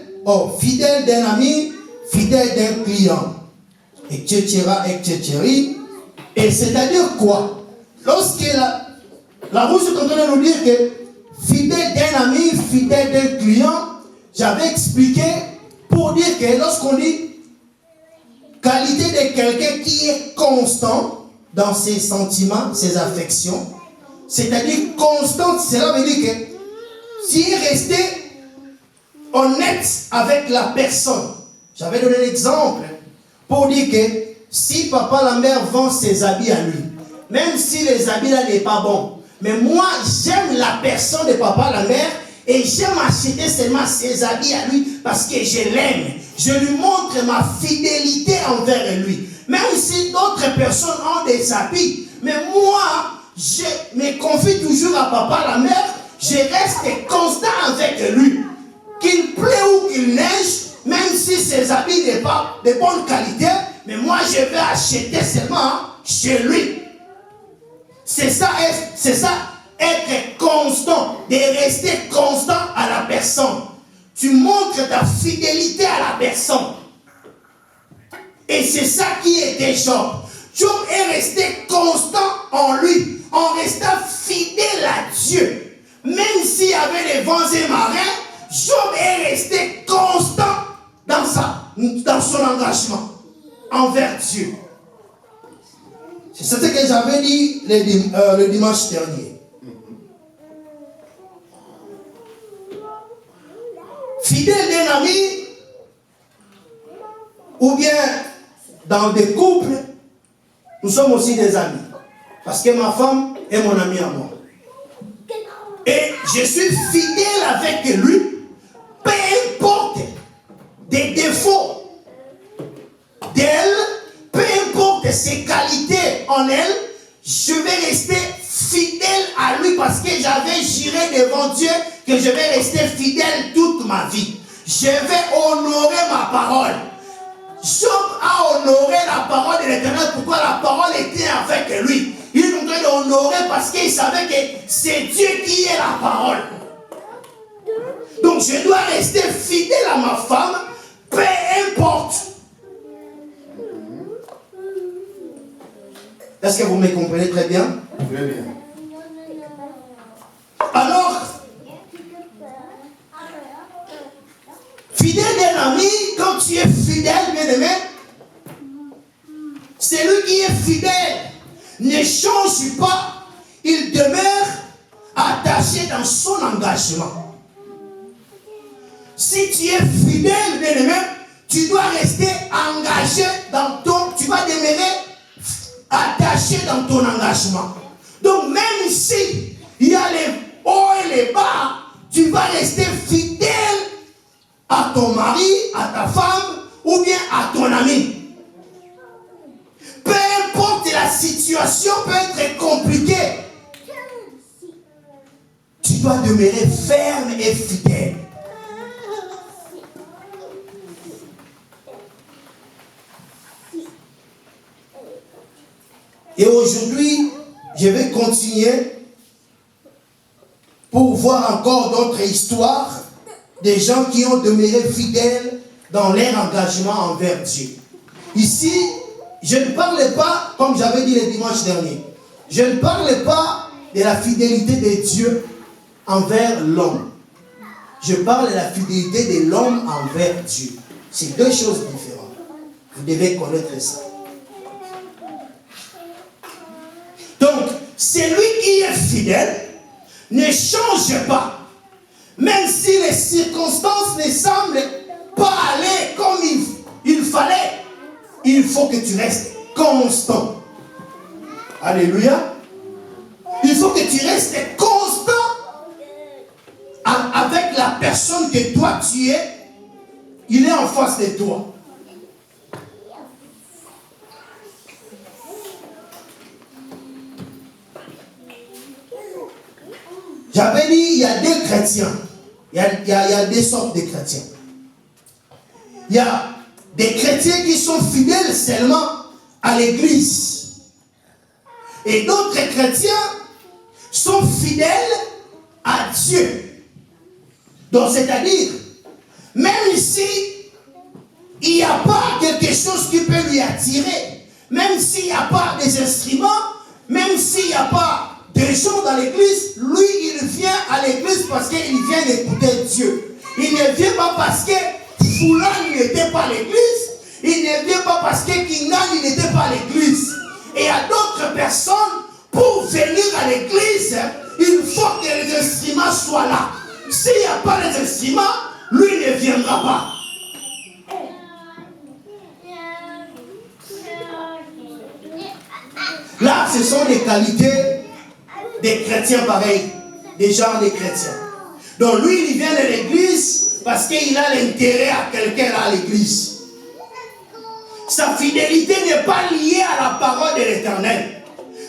fidèle d'un ami, fidèle d'un client, etc., etc. Et c'est-à-dire quoi? Lorsque la Rousse est en train de nous dire que fidèle d'un ami, fidèle d'un client, j'avais expliqué pour dire que lorsqu'on dit qualité de quelqu'un qui est constant dans ses sentiments, ses affections, c'est-à-dire constant, cela veut dire que s'il restait honnête avec la personne, j'avais donné l'exemple pour dire que si papa la mère vend ses habits à lui, même si les habits là n'est pas bon, mais moi j'aime la personne de papa la mère et j'aime acheter seulement ses habits à lui parce que je l'aime. Je lui montre ma fidélité envers lui. Même si d'autres personnes ont des habits, mais moi, je me confie toujours à papa, la mère, je reste constant avec lui. Qu'il pleut ou qu'il neige, même si ses habits n'est pas de bonne qualité, mais moi je vais acheter seulement chez lui. C'est ça, être constant, de rester constant à la personne. Tu montres ta fidélité à la personne. Et c'est ça qui était Job. Job est resté constant en lui, en restant fidèle à Dieu. Même s'il y avait les vents et marins, Job est resté constant dans son engagement envers Dieu. C'est ce que j'avais dit le dimanche dernier. Fidèle d'un ami, ou bien dans des couples, nous sommes aussi des amis. Parce que ma femme est mon amie à moi. Et je suis fidèle avec lui, peu importe des défauts d'elle, peu importe ses qualités en elle, je vais rester fidèle à lui parce que j'avais juré devant Dieu que je vais rester fidèle toute ma vie. Je vais honorer ma parole. Job a honoré la parole de l'Éternel. Pourquoi? La parole était avec lui. Il nous doit l'honorer parce qu'il savait que c'est Dieu qui est la parole. Donc je dois rester fidèle à ma femme, peu importe. Est-ce que vous me comprenez très bien? Très bien. Alors, fidèle d'un ami, quand tu es fidèle, bien aimé, c'est lui qui est fidèle. Ne change pas, il demeure attaché dans son engagement. Si tu es fidèle, bien aimé, tu dois rester engagé dans tu vas demeurer attaché dans ton engagement. Donc même si il y a les hauts et les bas, tu vas rester fidèle à ton mari, à ta femme ou bien à ton ami. Peu importe la situation peut être compliquée, tu dois demeurer ferme et fidèle. Et aujourd'hui, je vais continuer pour voir encore d'autres histoires des gens qui ont demeuré fidèles dans leur engagement envers Dieu. Ici, je ne parle pas, comme j'avais dit le dimanche dernier, je ne parle pas de la fidélité de Dieu envers l'homme. Je parle de la fidélité de l'homme envers Dieu. C'est deux choses différentes. Vous devez connaître ça. Donc, celui qui est fidèle ne change pas. Même si les circonstances ne semblent pas aller comme il fallait, il faut que tu restes constant. Alléluia. Il faut que tu restes constant avec la personne que toi tu es. Il est en face de toi. J'avais dit, il y a deux chrétiens. Il y a deux sortes de chrétiens. Il y a des chrétiens qui sont fidèles seulement à l'église. Et d'autres chrétiens sont fidèles à Dieu. Donc, c'est-à-dire, même si il n'y a pas quelque chose qui peut lui attirer, même s'il n'y a pas des instruments, même s'il n'y a pas des gens dans l'église, lui, il vient à l'église parce qu'il vient d'écouter Dieu. Il ne vient pas parce que Foulan n'était pas à l'église. Il ne vient pas parce que Kingan n'était pas à l'église. Et il y a d'autres personnes, pour venir à l'église, il faut que les instruments soient là. S'il n'y a pas les instruments, lui ne viendra pas. Là, ce sont des qualités des chrétiens pareils, des gens des chrétiens. Donc lui, il vient de l'église parce qu'il a l'intérêt à quelqu'un à l'église. Sa fidélité n'est pas liée à la parole de l'Éternel.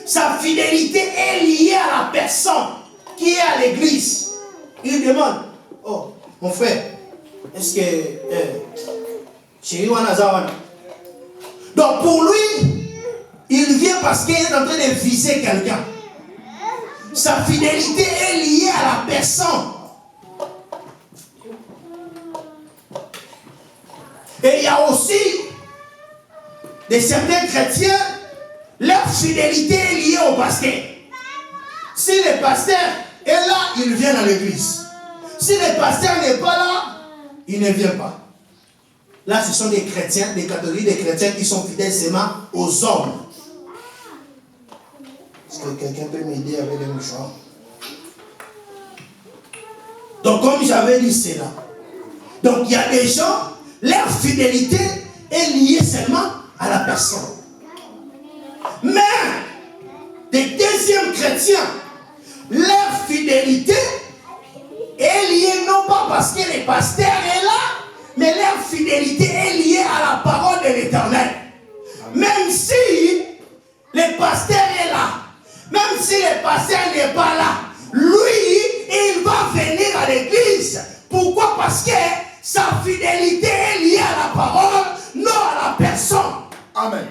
sa fidélité est liée à la personne qui est à l'église. Il demande, oh, mon frère, est-ce que chérie Wanazawana? Donc pour lui, il vient parce qu'il est en train de viser quelqu'un. Sa fidélité est liée à la personne. Et il y a aussi certains chrétiens, leur fidélité est liée au pasteur. Si le pasteur est là, il vient à l'église. Si le pasteur n'est pas là, il ne vient pas. Là, ce sont des chrétiens, des catholiques, des chrétiens qui sont fidèles seulement aux hommes. Est-ce que quelqu'un peut m'aider avec les mouchoirs? Donc, comme j'avais dit, c'est là. Donc, il y a des gens, leur fidélité est liée seulement à la personne. Mais, des deuxièmes chrétiens, leur fidélité est liée non pas parce que le pasteur est là, mais leur fidélité est liée à la parole de l'Éternel. Même si le pasteur est là, même si le pasteur n'est pas là, lui, il va venir à l'église. Pourquoi? Parce que sa fidélité est liée à la parole, non à la personne. Amen.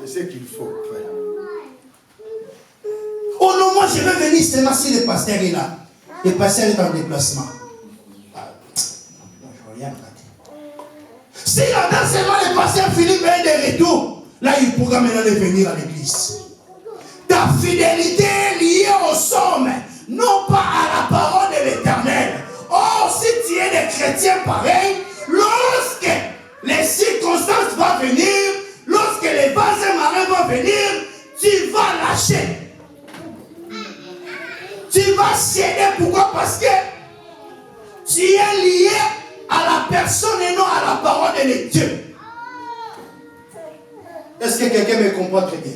C'est ce qu'il faut faire. Oh non, moi je vais venir seulement si le pasteur est là. Le pasteur est en déplacement. Si là-dedans seulement le pasteur Philippe est de retour, là il pourra maintenant venir à l'église. Ta fidélité est liée aux hommes, non pas à la parole de l'Éternel. Oh, si tu es des chrétiens pareils, lorsque les circonstances vont venir, lorsque les vases marins vont venir, tu vas lâcher. Tu vas céder. Pourquoi? Parce que tu es lié à la personne et non à la parole de Dieu. Est-ce que quelqu'un me comprend très bien?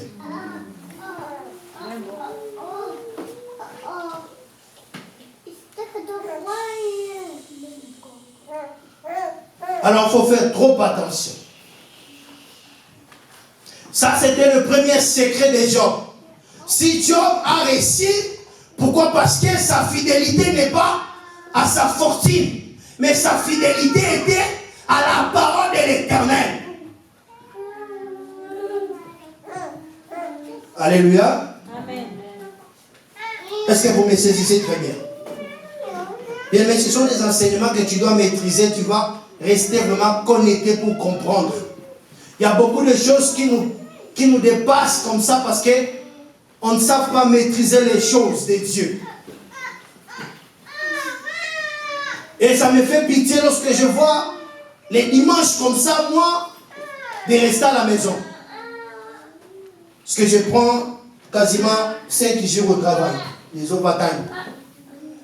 Alors, il faut faire trop attention. Ça, c'était le premier secret de Job. Si Job a réussi, pourquoi? Parce que sa fidélité n'est pas à sa fortune, mais sa fidélité était à la parole de l'Éternel. Alléluia. Amen. Est-ce que vous me saisissez très bien? Bien, mais ce sont des enseignements que tu dois maîtriser, tu vas rester vraiment connecté pour comprendre. Il y a beaucoup de choses qui nous dépassent comme ça parce qu'on ne sait pas maîtriser les choses de Dieu. Et ça me fait pitié lorsque je vois les dimanches comme ça, moi, de rester à la maison. Parce que je prends quasiment 5 jours au travail, les overtime.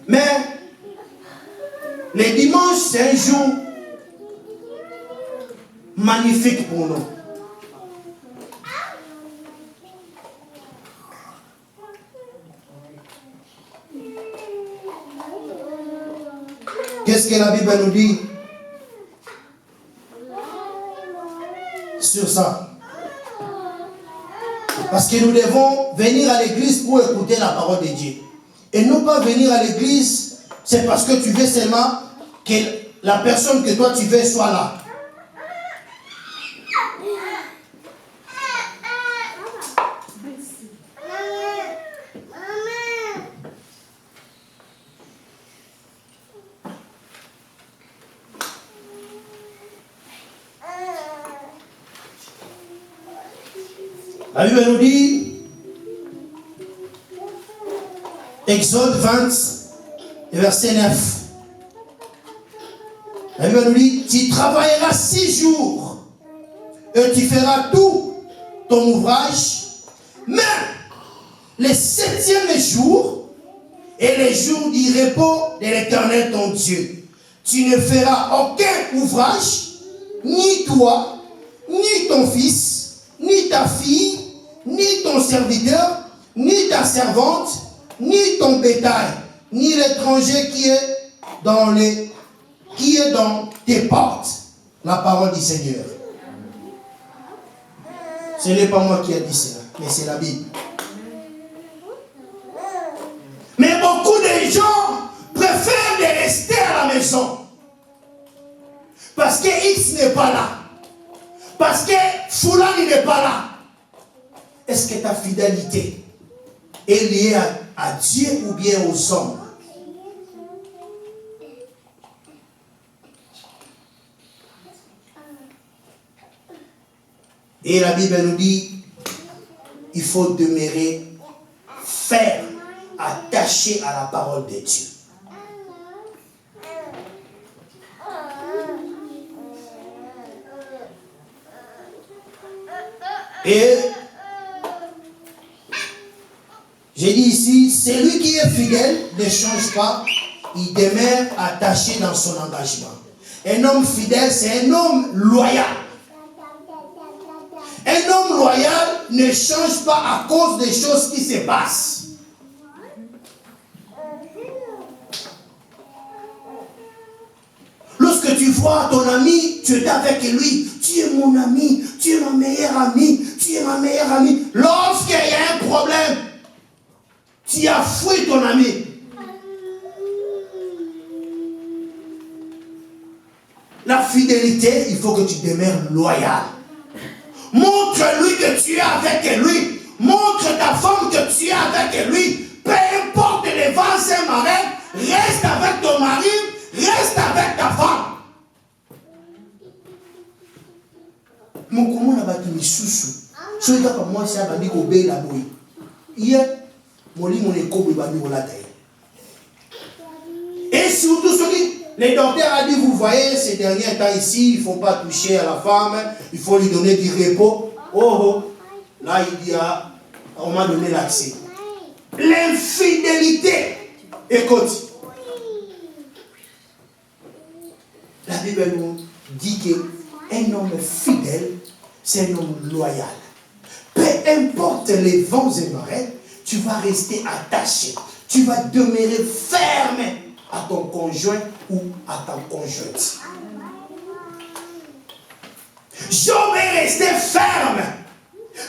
Mais les dimanches, c'est un jour magnifique pour nous. Qu'est-ce que la Bible nous dit sur ça? Parce que nous devons venir à l'église pour écouter la parole de Dieu. Et non pas venir à l'église, c'est parce que tu veux seulement que la personne que toi tu veux soit là. La Bible nous dit, Exode 20, verset 9. La Bible nous dit, tu travailleras 6 jours et tu feras tout ton ouvrage, mais le 7e jour est le jour du repos de l'Éternel ton Dieu. Tu ne feras aucun ouvrage, ni toi, ni ton fils, ni ta fille, ni ton serviteur, ni ta servante, ni ton bétail, ni l'étranger qui est dans tes portes. La parole du Seigneur. Ce n'est pas moi qui ai dit cela. mais c'est la Bible. Mais beaucoup de gens préfèrent de rester à la maison. Parce que X n'est pas là. Parce que Foulani n'est pas là. Est-ce que ta fidélité est liée à Dieu ou bien aux hommes? Et la Bible nous dit, il faut demeurer ferme, attaché à la parole de Dieu. Et j'ai dit ici, celui qui est fidèle ne change pas, il demeure attaché dans son engagement. Un homme fidèle, c'est un homme loyal. Un homme loyal ne change pas à cause des choses qui se passent. Lorsque tu vois ton ami, tu es avec lui, tu es mon ami, tu es ma meilleure amie, tu es ma meilleure amie. Lorsqu'il y a un problème, tu as fui ton ami. La fidélité, il faut que tu demeures loyal. Montre-lui que tu es avec lui. Montre ta femme que tu es avec lui. Peu importe les vents et marées, reste avec ton mari, reste avec ta femme. Mon comment on a battu mes sous-sous. Ce n'est pas moi, c'est un bandi qui obéit la bouille. Hier, mon lit, mon écho, le bandi, on l'a taillé. Et surtout, les docteurs ont dit, vous voyez, ces derniers temps ici, il ne faut pas toucher à la femme, il faut lui donner du repos. Oh, là, il dit, ah, on m'a donné l'accès. L'infidélité. Écoute. La Bible nous dit qu'un homme fidèle, c'est un homme loyal. Peu importe les vents et marées, tu vas rester attaché. Tu vas demeurer ferme à ton conjoint ou à ta conjointe. Job est resté ferme.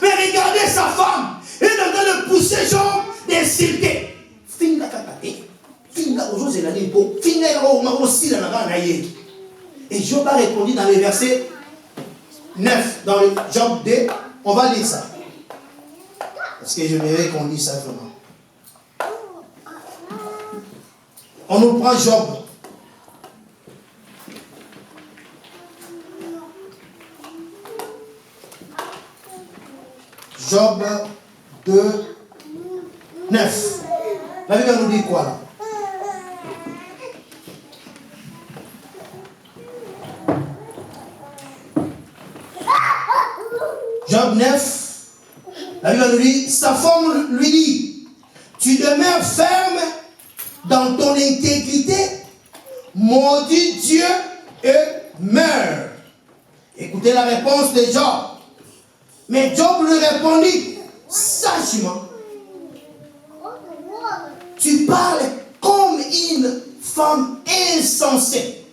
Mais regardez sa femme. Elle est en train de pousser Job d'insulter. Finga kakate. Finga ojo zelani bo. Finga o aussi la naga naye. Et Job a répondu dans le verset 9, dans le Job 2. On va lire ça. Parce que j'aimerais qu'on lise ça vraiment. On nous prend Job. Job 2, 9. La Bible nous dit quoi là? Job 9. La Bible nous dit, sa femme lui dit, tu demeures ferme dans ton intégrité, maudit Dieu et meurs. Écoutez la réponse de Job. Mais Job lui répondit sagement. Tu parles comme une femme insensée.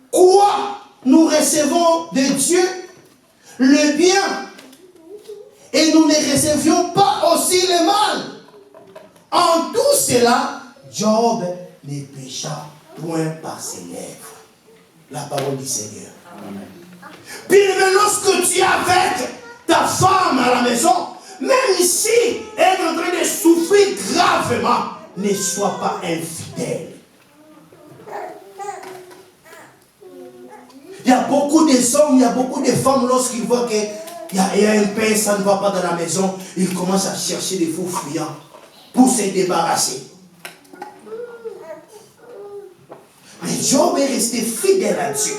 Quoi nous recevons de Dieu le bien et nous ne recevions pas aussi le mal? En tout cela, Job ne pécha point par ses lèvres. La parole du Seigneur. Amen. Puis lorsque tu es avec ta femme à la maison, même si elle est en train de souffrir gravement, ne sois pas infidèle. Il y a beaucoup de hommes, il y a beaucoup de femmes, lorsqu'ils voient qu'il y a un pain, ça ne va pas dans la maison, ils commencent à chercher des faux fuyants pour se débarrasser. Mais Job est resté fidèle à Dieu.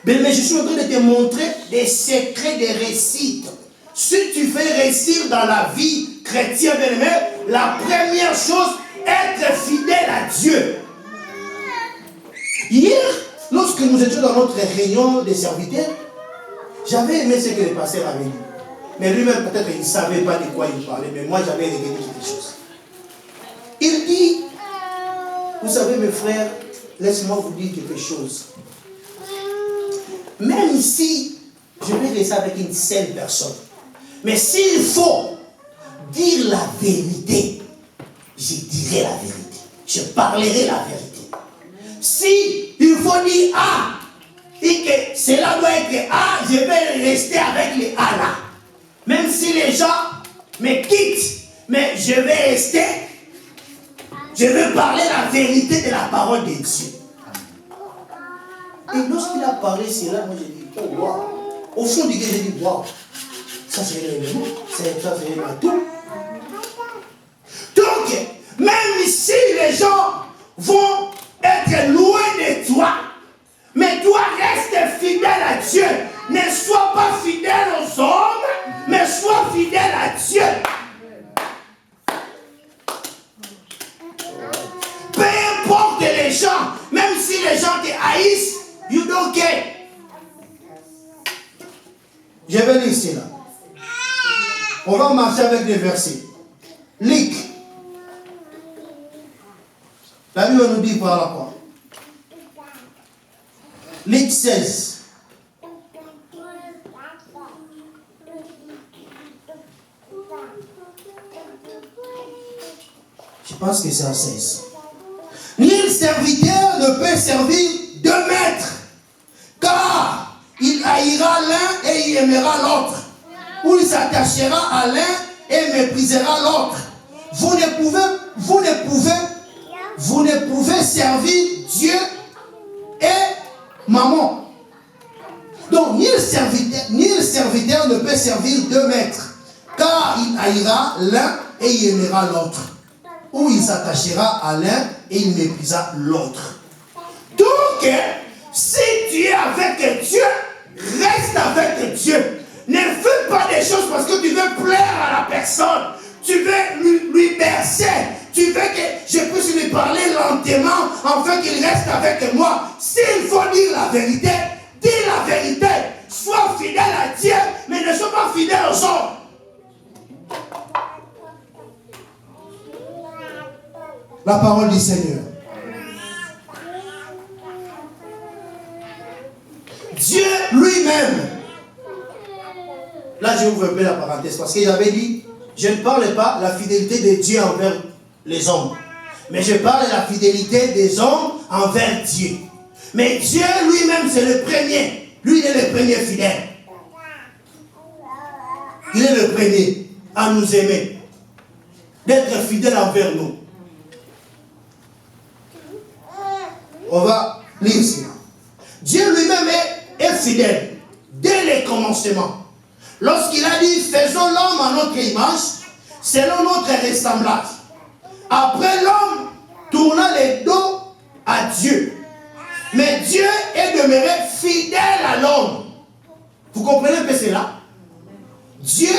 Mais je suis en train de te montrer des secrets de réussite. Si tu veux réussir dans la vie chrétienne, la première chose, être fidèle à Dieu. Hier, lorsque nous étions dans notre réunion des serviteurs, j'avais aimé ce que le pasteur avait dit. Mais lui-même, peut-être, il ne savait pas de quoi il parlait, mais moi, j'avais regardé quelque chose. Il dit, vous savez, mes frères, laisse-moi vous dire quelque chose. Même si je vais rester avec une seule personne, Mais s'il faut dire la vérité, je dirai la vérité. Je parlerai la vérité. Si il faut dire A, et que cela doit être A, je vais rester avec les A là. Même si les gens me quittent, mais je vais rester. Je vais parler la vérité de la parole de Dieu. Et lorsqu'il a parlé cela, moi j'ai dit, oh wow. Au fond du cœur, j'ai dit, wow. Ça c'est l'élément, ça c'est ma tout. Donc, même si les gens vont être loin de toi, mais toi reste fidèle à Dieu. Ne sois pas fidèle aux hommes, mais sois fidèle à Dieu. Peu importe les gens, même si les gens te haïssent, you don't care. Je vais lire cela. On va marcher avec des versets. Luc. La Bible nous dit par là quoi. Luc 16. Je pense que c'est à 16. Nul serviteur ne peut servir deux maîtres, car il haïra l'un et il aimera l'autre, ou il s'attachera à l'un et méprisera l'autre. Vous ne pouvez servir Dieu et maman. Donc, nul serviteur ne peut servir deux maîtres, car il haïra l'un et il aimera l'autre, ou il s'attachera à l'un et il méprisera l'autre. Donc, si tu es avec Dieu, reste avec Dieu. Ne fais pas des choses parce que tu veux plaire à la personne. Tu veux lui bercer. Tu veux que je puisse lui parler lentement afin qu'il reste avec moi. S'il faut dire la vérité, dis la vérité. Sois fidèle à Dieu, mais ne sois pas fidèle aux hommes. La parole du Seigneur. Dieu lui-même. Là, je ouvre un peu la parenthèse parce que j'avais dit, je ne parle pas de la fidélité de Dieu envers les hommes, mais je parle de la fidélité des hommes envers Dieu. Mais Dieu lui-même, c'est le premier. Lui, il est le premier fidèle. Il est le premier à nous aimer, d'être fidèle envers nous. On va lire cela. Dieu lui-même est fidèle dès les commencements. Lorsqu'il a dit, faisons l'homme à notre image, selon notre ressemblance. Après, l'homme tourna les dos à Dieu. Mais Dieu est demeuré fidèle à l'homme. Vous comprenez un peu cela? Dieu,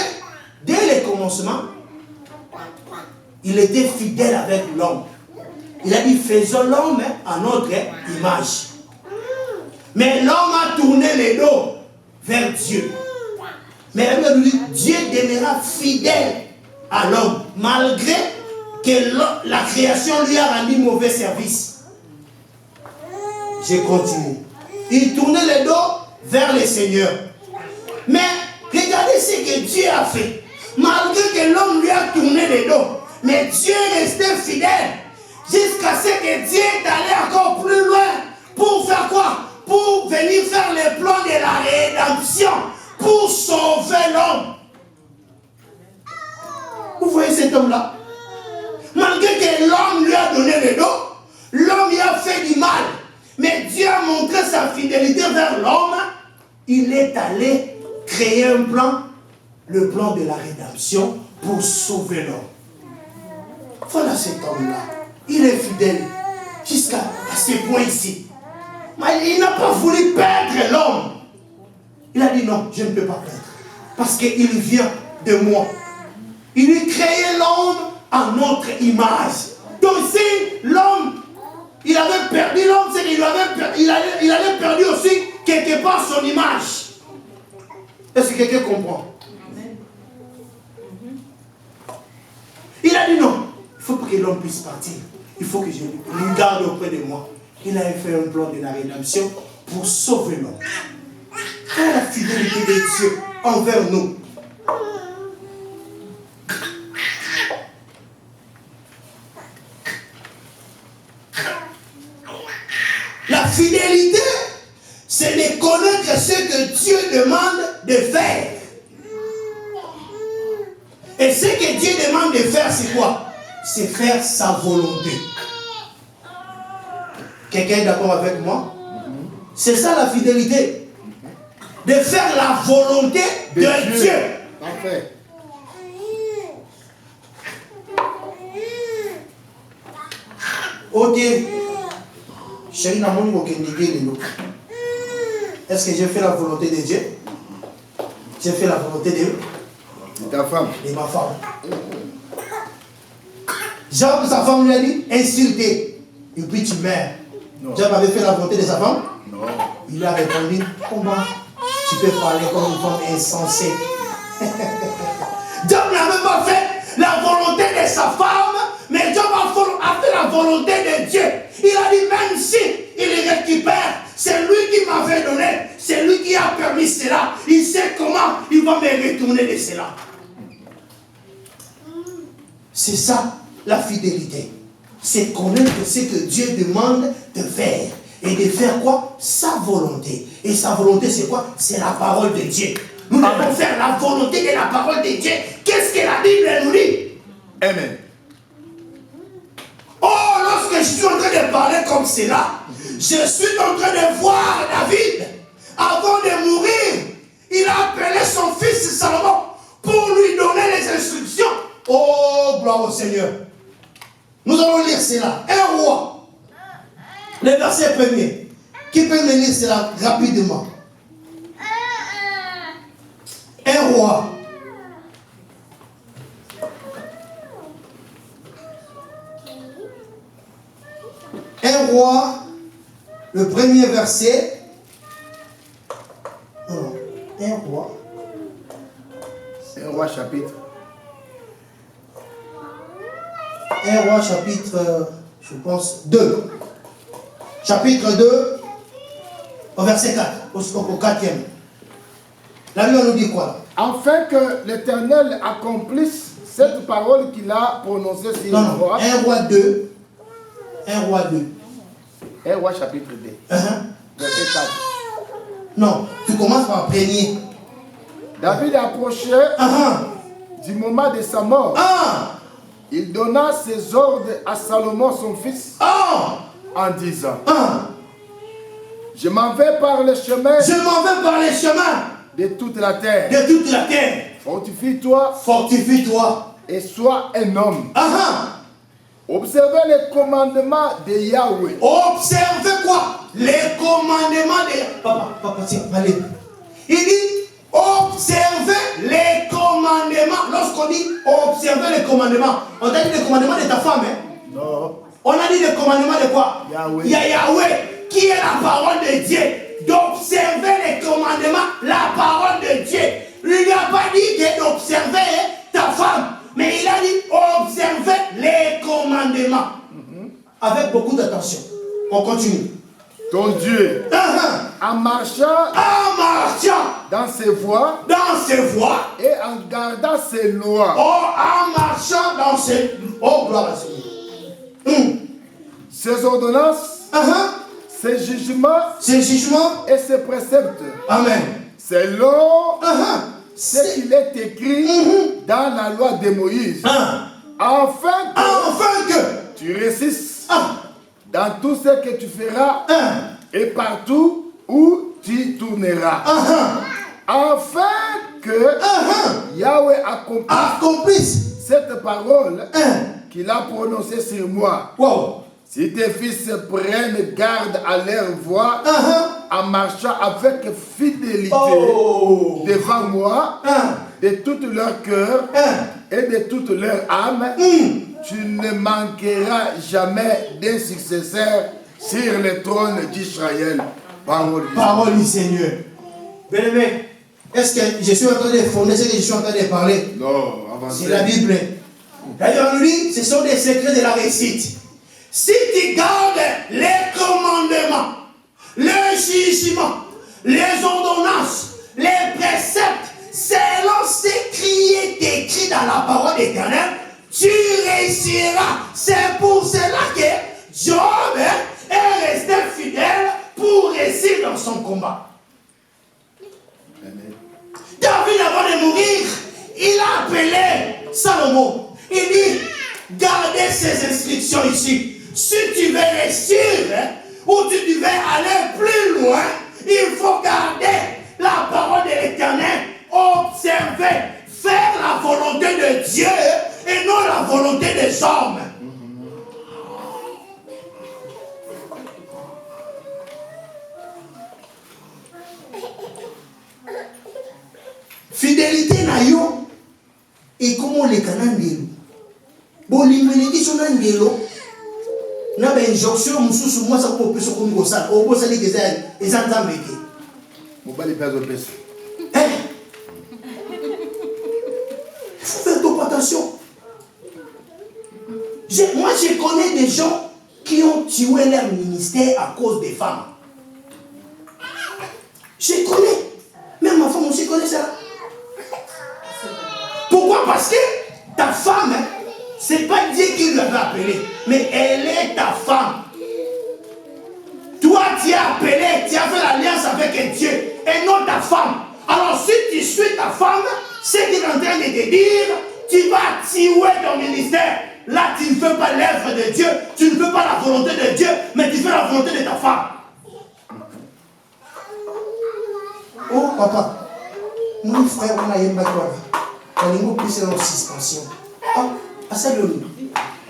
dès les commencements, il était fidèle avec l'homme. Il a dit, faisons l'homme à notre image. Mais l'homme a tourné les dos vers Dieu. Mais la Bible nous dit, Dieu demeura fidèle à l'homme, malgré que la création lui a rendu mauvais service. Je continue. Il tournait les dos vers le Seigneur. Mais regardez ce que Dieu a fait. Malgré que l'homme lui a tourné les dos, mais Dieu restait fidèle. Jusqu'à ce que Dieu est allé encore plus loin. Pour faire quoi? Pour venir faire le plan de la rédemption. Pour sauver l'homme. Vous voyez cet homme-là? Malgré que l'homme lui a donné le dos, l'homme lui a fait du mal. Mais Dieu a montré sa fidélité vers l'homme. Il est allé créer un plan, le plan de la rédemption pour sauver l'homme. Voilà cet homme-là. Il est fidèle jusqu'à ce point-ci. Mais il n'a pas voulu perdre l'homme. Il a dit non, je ne peux pas perdre. Parce qu'il vient de moi. Il lui créait l'homme à notre image. Donc si l'homme, il avait perdu l'homme, c'est qu'il avait perdu aussi quelque part son image. Est-ce que quelqu'un comprend? Il a dit non, il faut pas que l'homme puisse partir. Il faut que je lui garde auprès de moi. Il avait fait un plan de la rédemption pour sauver l'homme. Quelle est la fidélité de Dieu envers nous? La fidélité, c'est de connaître ce que Dieu demande de faire. Et ce que Dieu demande de faire, c'est quoi? C'est faire sa volonté. Quelqu'un est d'accord avec moi? C'est ça la fidélité. De faire la volonté de Dieu. Parfait. Ok. Chérie, est-ce que j'ai fait la volonté de Dieu? J'ai fait la volonté de Ta femme. Et ma femme. Job, sa femme lui a dit, insulté. Et puis tu meurs. Job avait fait la volonté de sa femme? Non. Il a répondu, comment tu peux parler comme une femme insensée? Job n'a même pas fait la volonté de sa femme, mais Job a fait la volonté de Dieu. Il a dit, même si il récupère, c'est lui qui m'avait donné, c'est lui qui a permis cela. Il sait comment il va me retourner de cela. C'est ça la fidélité. C'est connaître ce que Dieu demande de faire. Et de faire quoi? Sa volonté. Et sa volonté, c'est quoi? C'est la parole de Dieu. Nous devons faire la volonté de la parole de Dieu. Qu'est-ce que la Bible nous dit? Amen. Oh, lorsque je suis en train de parler comme cela, je suis en train de voir David. Avant de mourir, il a appelé son fils Salomon pour lui donner les instructions. Oh, gloire au Seigneur. Nous allons lire cela. Un roi. Le verset premier. Qui peut me lire cela rapidement? Un roi. Un roi, le premier verset. Non, un roi. Un roi chapitre. Un roi chapitre, je pense, 2. Chapitre 2, au verset 4, au 4e. La Bible nous dit quoi? Afin que l'Éternel accomplisse cette parole qu'il a prononcée sur Non, le non, roi. un roi 2. Un roi 2. Un roi chapitre 2. Verset 4. Non, tu commences par premier. David approchait du moment de sa mort. Il donna ses ordres à Salomon, son fils, en disant, je m'en vais par les chemins. Je m'en vais par les chemins de toute la terre. de toute la terre. Fortifie-toi Fortifie-toi. et sois un homme. Observez les commandements de Yahweh. Observez quoi? Les commandements de... Papa, tiens, allez. Il dit, observez les commandements. Lorsqu'on dit observez les commandements, on a dit les commandements de ta femme, hein? Non. On a dit les commandements de quoi? Yahweh. Il y a Yahweh qui est la parole de Dieu. D'observer les commandements, la parole de Dieu. Il n'a pas dit d'observer ta femme, mais il a dit observer les commandements. Avec beaucoup d'attention. On continue. Ton Dieu, en marchant dans ses voies et en gardant ses lois. En marchant dans ses... Oh, gloire à Dieu. Ses ordonnances, ses jugements et ses préceptes. Amen. Selon ce qu'il est écrit dans la loi de Moïse. Afin que tu réussisses dans tout ce que tu feras et partout où tu tourneras. Afin que Yahweh accomplisse cette parole qu'il a prononcée sur moi. Si tes fils prennent garde à leur voie en marchant avec fidélité devant moi, de tout leur cœur et de toute leur âme, tu ne manqueras jamais d'un successeur sur le trône d'Israël. Parole du Seigneur. Bien-aimé, est-ce que je suis en train de fonder ce que je suis en train de parler? Non, avancez. C'est la Bible. D'ailleurs, on nous dit, ce sont des secrets de la réussite. Si tu gardes les commandements, les jugements, les ordonnances, les préceptes, selon ce qui est écrit dans la parole éternelle, tu réussiras. C'est pour cela que Job est resté fidèle combat. David, avant de mourir, il a appelé Salomon. Il dit, gardez ces instructions ici. Si tu veux réussir, ou si tu veux aller plus loin, il faut garder la parole de l'Éternel, observer, faire la volonté de Dieu et non la volonté des hommes. Fidélité na yo et comment les canandelo. Bolimbeneki son angelo na ba injonction mususu moi ça ko peso ko ngosala o bosali ke za ezanzambeke. Mobali peso peso. Faites attention. Moi je connais des gens qui ont tué leur ministère à cause des femmes. Je connais. Même ma femme aussi connaît ça. Pourquoi? Parce que ta femme, c'est pas Dieu qui lui avait appelé, mais elle est ta femme. Toi, tu as appelé, tu as fait l'alliance avec Dieu et non ta femme. Alors, si tu suis ta femme, c'est qu'il est en train de te dire, tu vas tuer ton ministère. Là, tu ne fais pas l'œuvre de Dieu, tu ne fais pas la volonté de Dieu, mais tu fais la volonté de ta femme. Oh, papa, mon frère, on a eu ma gloire. On est plus en suspension. Ah, ça, le nous.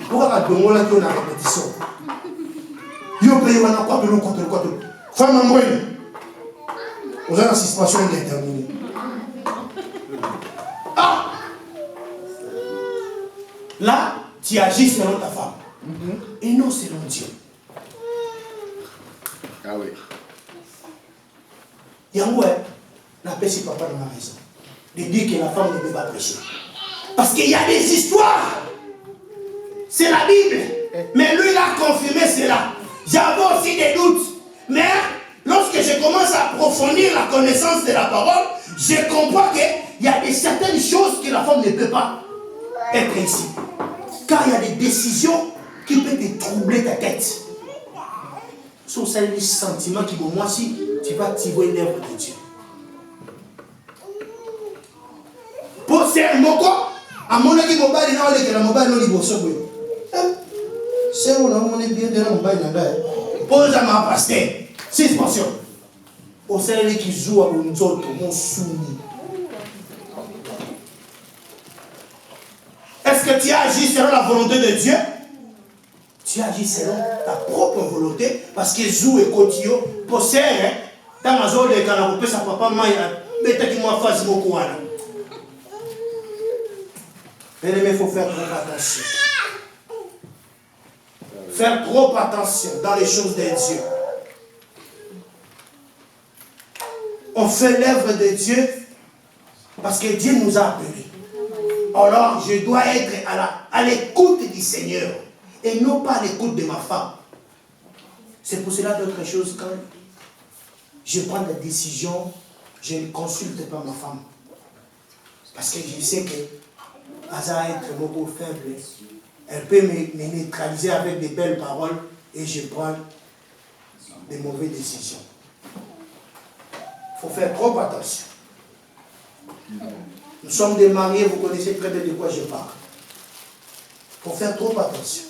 Pourquoi on a donné la répétition? Yo paye wana quoi de l'autre côté. Femme en moyenne. On a la suspension indéterminée. Ah! Là, tu agis selon ta femme. Et non selon Dieu. Ah oui. Yangoué, la paix, c'est papa dans ma raison. De dire que la femme ne peut pas prêcher. Parce qu'il y a des histoires. C'est la Bible. Mais lui, il a confirmé cela. J'avais aussi des doutes. Mais lorsque je commence à approfondir la connaissance de la parole, je comprends qu'il y a certaines choses que la femme ne peut pas être ici. Car il y a des décisions qui peuvent te troubler ta tête. Ce sont les sentiments qui vont, moi, si tu vas tirer l'œuvre de Dieu. Pour faire mon corps, à mon avis, mon bal, il a mon bal, il est c'est où on est bien dans mon bal. Pose à ma pasteur. Suspension. Au sein de qui joue à mon autre, mon soumis. Est-ce que tu agis selon la volonté de Dieu? Tu agis selon ta propre volonté parce que joue et cotillon possède dans ma zone de canapé, sa papa m'a bête qui m'a fait mon coin. Mais il faut faire trop attention. Faire trop attention dans les choses de Dieu. On fait l'œuvre de Dieu parce que Dieu nous a appelés. Alors je dois être à l'écoute du Seigneur et non pas à l'écoute de ma femme. C'est pour cela d'autres choses quand je prends des décisions, je ne consulte pas ma femme. Parce que je sais que Asa est beaucoup faible. Elle peut me neutraliser avec des belles paroles et je prends des mauvaises décisions. Il faut faire trop attention. Nous sommes des mariés, vous connaissez très bien de quoi je parle. Il faut faire trop attention.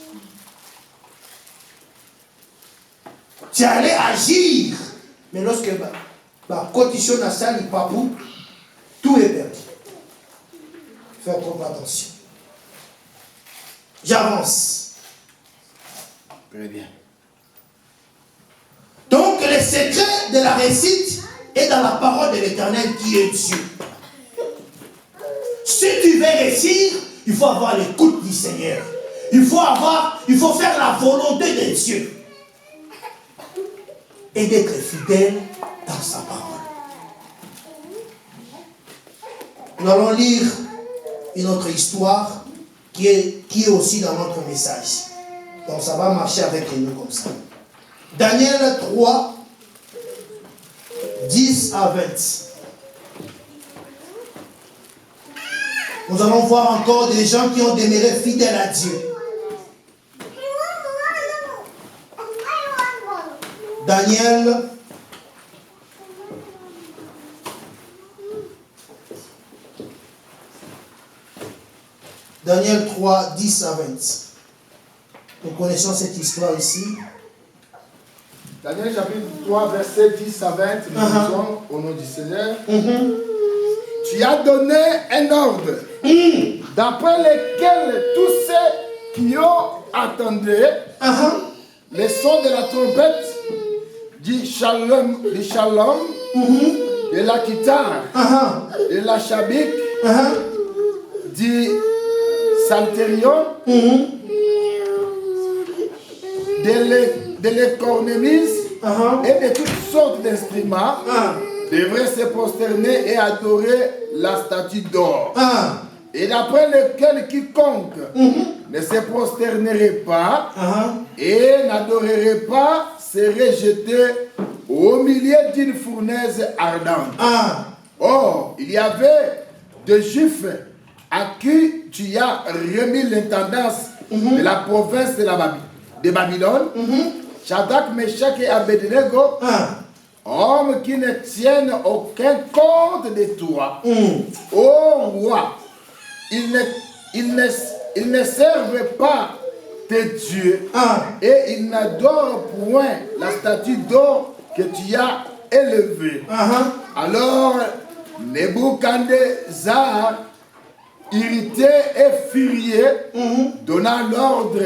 Tu allais agir, mais lorsque la condition à ça, il papou, tout est perdu. Faire trop attention. J'avance. Très bien. Donc, le secret de la réussite est dans la parole de l'Éternel qui est Dieu. Si tu veux réussir, il faut avoir l'écoute du Seigneur. Il faut faire la volonté de Dieu. Et d'être fidèle dans sa parole. Nous allons lire une autre histoire qui est aussi dans notre message. Donc ça va marcher avec nous comme ça. Daniel 3, 10 à 20. Nous allons voir encore des gens qui ont demeuré fidèles à Dieu. Daniel Daniel 3, 10 à 20. Nous connaissons cette histoire ici. Daniel chapitre 3, verset 10 à 20, nous disons au nom du Seigneur. Tu as donné un ordre d'après lequel tous ceux qui ont attendu les sons de la trompette, du shalom, de la guitare, de la chabik, du salterion, de l'écornémise et de toutes sortes d'instruments, devraient se prosterner et adorer la statue d'or. Et d'après lequel quiconque ne se prosternerait pas et n'adorerait pas serait jeté au milieu d'une fournaise ardente. Or, il y avait des Juifs à qui tu as remis l'intendance de la province de Babylone, Shadrach, Meshach et Abednego, hommes qui ne tiennent aucun compte de toi. Ô roi, ils ne servent pas tes dieux et ils n'adorent point la statue d'or que tu as élevée. Alors, Nebuchadnezzar, irrité et furieux, donna l'ordre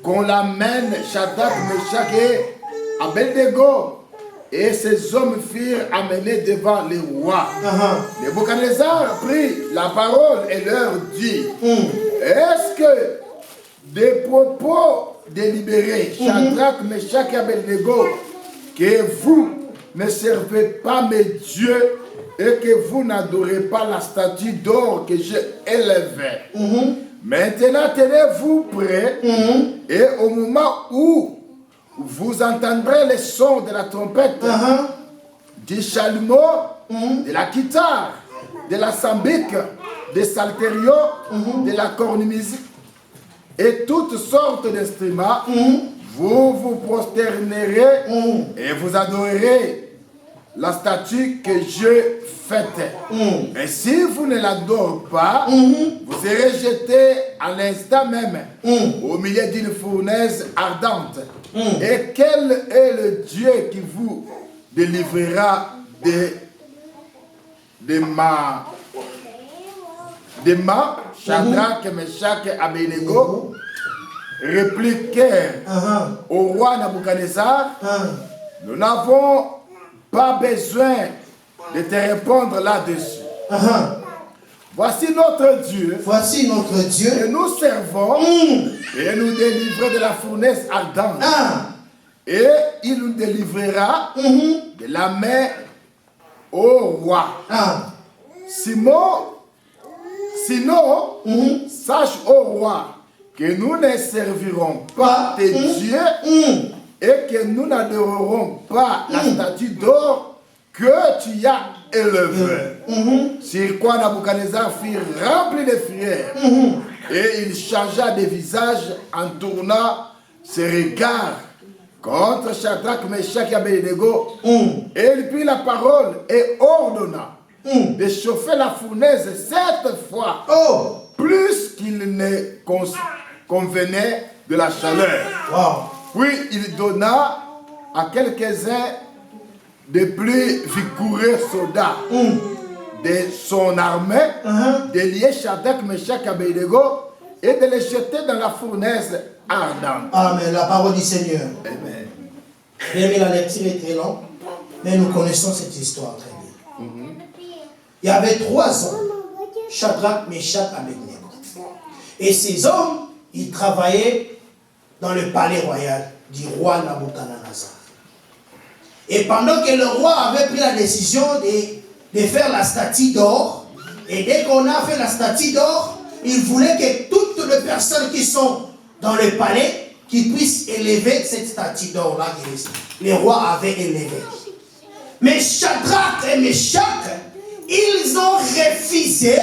qu'on l'amène Shadrach, Meshach et Abednego. Et ces hommes furent amenés devant le roi. Nebuchadnezzar prit la parole et leur dit, est-ce que des propos délibérés, Shadrach, Meshach et Abednego, que vous ne servez pas mes dieux et que vous n'adorez pas la statue d'or que j'ai élevée. Maintenant, tenez-vous prêts et au moment où vous entendrez les sons de la trompette, du chalumeau, de la guitare, de la sambique, des saltériaux, de la cornemuse et toutes sortes d'instruments, vous vous prosternerez et vous adorerez la statue que j'ai faite. Et si vous ne l'adorez pas, vous serez jeté à l'instant même au milieu d'une fournaise ardente. Et quel est le Dieu qui vous délivrera de ma Shadrach, Meshach et Abednego répliquèrent au roi Nabuchodonosor, nous n'avons pas besoin de te répondre là-dessus. Voici notre Dieu. Voici notre Dieu. Et nous servons et nous délivrer de la fournaise ardente. Et il nous délivrera de la main au roi. Sinon, sache au roi que nous ne servirons pas tes dieux et que nous n'adorerons pas la statue d'or que tu as élevée. Sur quoi Nabuchodonosor fut rempli de frayeur et il changea de visage en tournant ses regards contre Shadrach, Meshach et Abednego. Et il prit la parole et ordonna de chauffer la fournaise 7 fois, plus qu'il ne convenait de la chaleur. Puis il donna à quelques-uns des plus vigoureux soldats de son armée de lier Shadrach, Meshach et Abednego et de les jeter dans la fournaise ardente. Amen. La parole du Seigneur. Amen. Bien, mais la lecture est très longue, mais nous connaissons cette histoire très bien. Il y avait 3 hommes, Shadrach, Meshach et Abednego. Et ces hommes, ils travaillaient dans le palais royal du roi Nabuchodonosor. Et pendant que le roi avait pris la décision de faire la statue d'or, et dès qu'on a fait la statue d'or, il voulait que toutes les personnes qui sont dans le palais, qui puissent élever cette statue d'or-là que le roi avait élevée. Mais Shadrach et Meshach, ils ont refusé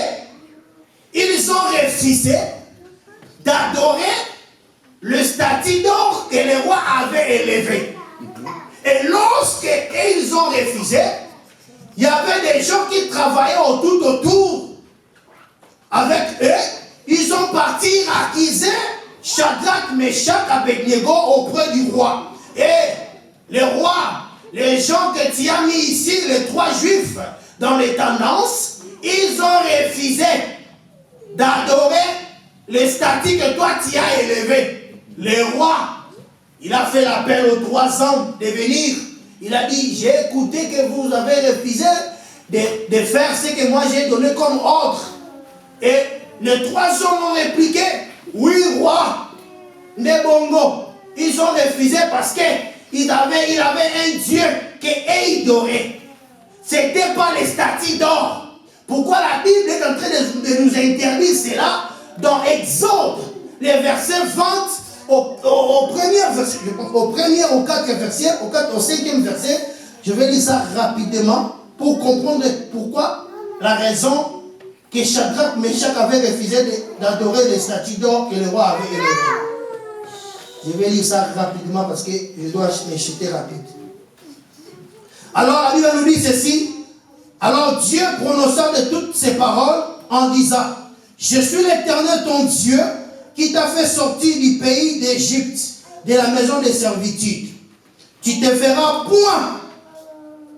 d'adorer le statue d'or que le roi avait élevé. Et lorsque ils ont refusé, il y avait des gens qui travaillaient tout autour avec eux. Ils ont parlé Shadrach, Meshach, Abednego auprès du roi. Et le roi, les gens que tu as mis ici, les 3 juifs, dans les tendances, ils ont refusé d'adorer les statues que toi tu as élevées. Le roi, il a fait l'appel aux 3 hommes de venir. Il a dit, j'ai écouté que vous avez refusé de faire ce que moi j'ai donné comme ordre. Et les 3 hommes ont répliqué, oui roi, Nebongo. Ils ont refusé parce qu'il avait un Dieu qu'ils adoraient. Ce n'était pas les statues d'or. Pourquoi la Bible est en train de nous interdire cela? Dans Exode, les versets 20 au premier verset, au 4 verset, au 5e verset, je vais lire ça rapidement pour comprendre pourquoi, la raison que Shadrach, Meshach avait refusé d'adorer les statues d'or que le roi avait élevées. Je vais lire ça rapidement parce que je dois me jeter rapide. Alors la Bible nous dit ceci. Alors Dieu prononça de toutes ces paroles en disant, je suis l'Éternel ton Dieu qui t'a fait sortir du pays d'Égypte, de la maison de servitude. Tu te feras point.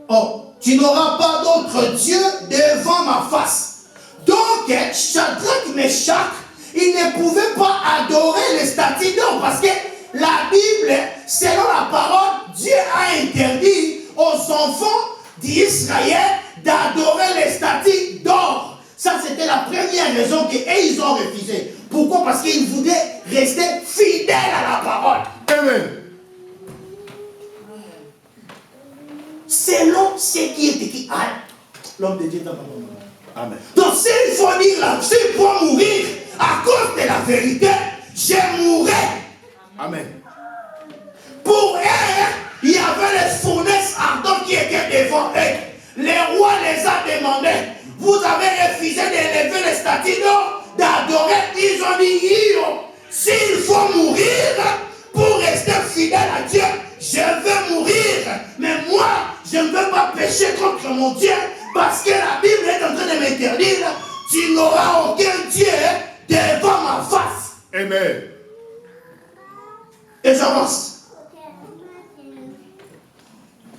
Oh, tu n'auras pas d'autre Dieu devant ma face. Donc, Shadrach, Meshach, ils ne pouvaient pas adorer les statues d'or parce que la Bible, selon la parole, Dieu a interdit aux enfants d'Israël d'adorer les statues d'or. Ça, c'était la première raison qu'ils ont refusé. Pourquoi? Parce qu'ils voulaient rester fidèles à la parole. Amen. Selon ce qui est écrit. L'homme de Dieu est en parole. Amen. Donc, s'il faut dire là, s'il faut mourir à cause de la vérité, je mourrai. Amen. Pour eux, il y avait les fournaises ardentes qui étaient devant eux. Les rois les a demandé, vous avez refusé d'élever les statues d'or, d'adorer. Ils ont dit, s'il faut mourir pour rester fidèle à Dieu, je vais mourir. Mais moi, je ne veux pas pécher contre mon Dieu, parce que la Bible est en train de m'interdire, tu n'auras aucun Dieu devant ma face. Amen. Et j'avance.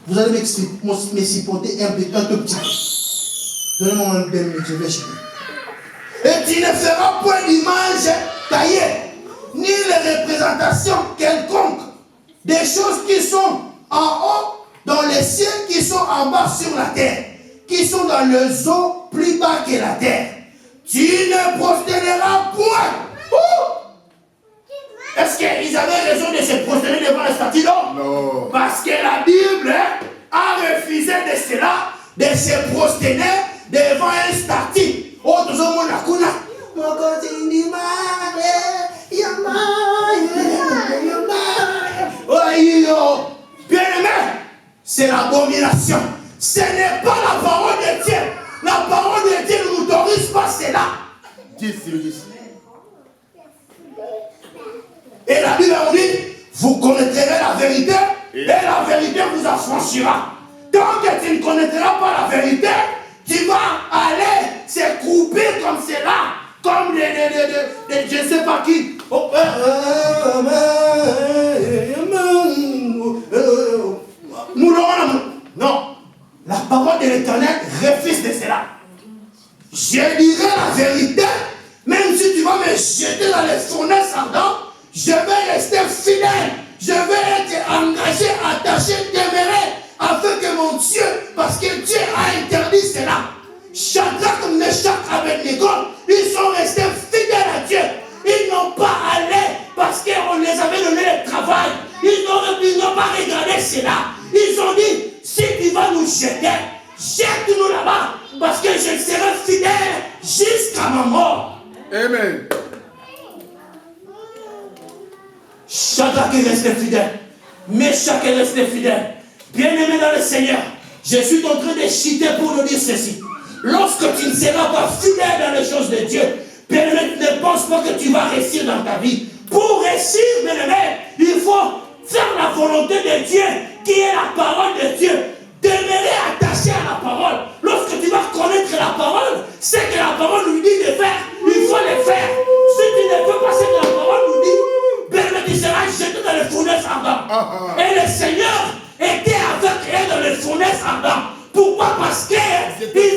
Vous allez me supporter un tout petit peu. Donnez-moi un peu de minutes, je vais chercher. Et tu ne feras point d'image taillée, ni les représentations quelconques des choses qui sont en haut dans les cieux, qui sont en bas sur la terre, qui sont dans les eaux plus bas que la terre. Tu ne prosterneras point. Est-ce qu'ils avaient raison de se prosterner devant la statue d'or? Non. Parce que la Bible a refusé de cela, de se prosterner devant un statut. Oh, tout le monde a connu. Bien-aimé, c'est l'abomination. Ce n'est pas la parole de Dieu. La parole de Dieu ne nous autorise pas cela. 10 sur 10. Et la Bible nous dit, vous connaîtrez la vérité et la vérité vous affranchira. Tant que tu ne connaîtras pas la vérité, tu vas aller se couper comme cela, comme je ne sais pas qui. Non, la parole de l'Éternel refuse de cela. Je dirai la vérité, même si tu vas me jeter dans les fournaises ardentes, je vais rester fidèle, je vais être engagé, attaché, téméraire, afin que mon Dieu, parce que Dieu a interdit cela. Shadrach, Meshach, Abednego, ils sont restés fidèles à Dieu. Ils n'ont pas allé parce qu'on les avait donné le travail. Ils n'ont pas regardé cela. Ils ont dit, si tu vas nous jeter, jette-nous là-bas, parce que je serai fidèle jusqu'à ma mort. Amen. Shadrach est resté fidèle. Meshach est resté fidèle. Bien-aimé dans le Seigneur, je suis en train de chuter pour nous dire ceci. Lorsque tu ne seras pas fidèle dans les choses de Dieu, bien-aimé, ne pense pas que tu vas réussir dans ta vie. Pour réussir, bien-aimé, il faut faire la volonté de Dieu, qui est la parole de Dieu. Demeurer attaché à la parole. Lorsque tu vas connaître la parole, ce que la parole nous dit de faire, il faut le faire. Si tu ne fais pas ce que la parole nous dit, Seigneur était avec eux dans les fournaises ardentes. Pourquoi? Parce qu'ils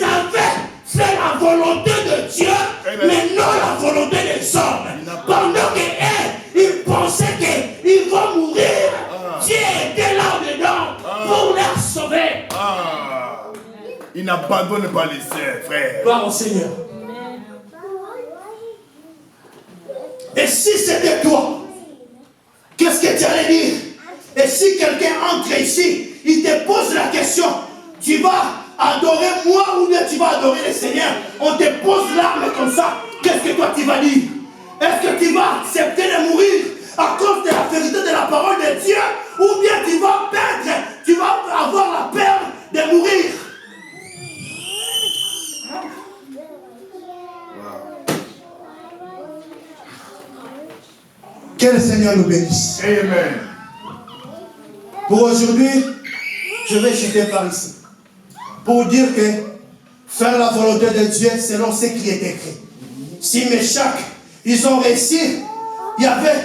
avaient fait la volonté de Dieu, mais non la volonté des hommes. Pendant qu'ils pensaient qu'ils vont mourir, Dieu était là-dedans pour les sauver. Il n'abandonne pas les saints, frère. Gloire au Seigneur. Et si c'était toi, qu'est-ce que tu allais dire? Et si quelqu'un entre ici, il te pose la question, tu vas adorer moi ou bien tu vas adorer le Seigneur? On te pose l'arme comme ça, qu'est-ce que toi tu vas dire? Est-ce que tu vas accepter de mourir à cause de la vérité de la parole de Dieu, ou bien tu vas perdre, tu vas avoir la peur de mourir? Que le Seigneur nous bénisse. Amen. Pour aujourd'hui, je vais chuter par ici. Pour dire que faire la volonté de Dieu selon ce qui est écrit. Si Méchach, ils ont réussi, il y avait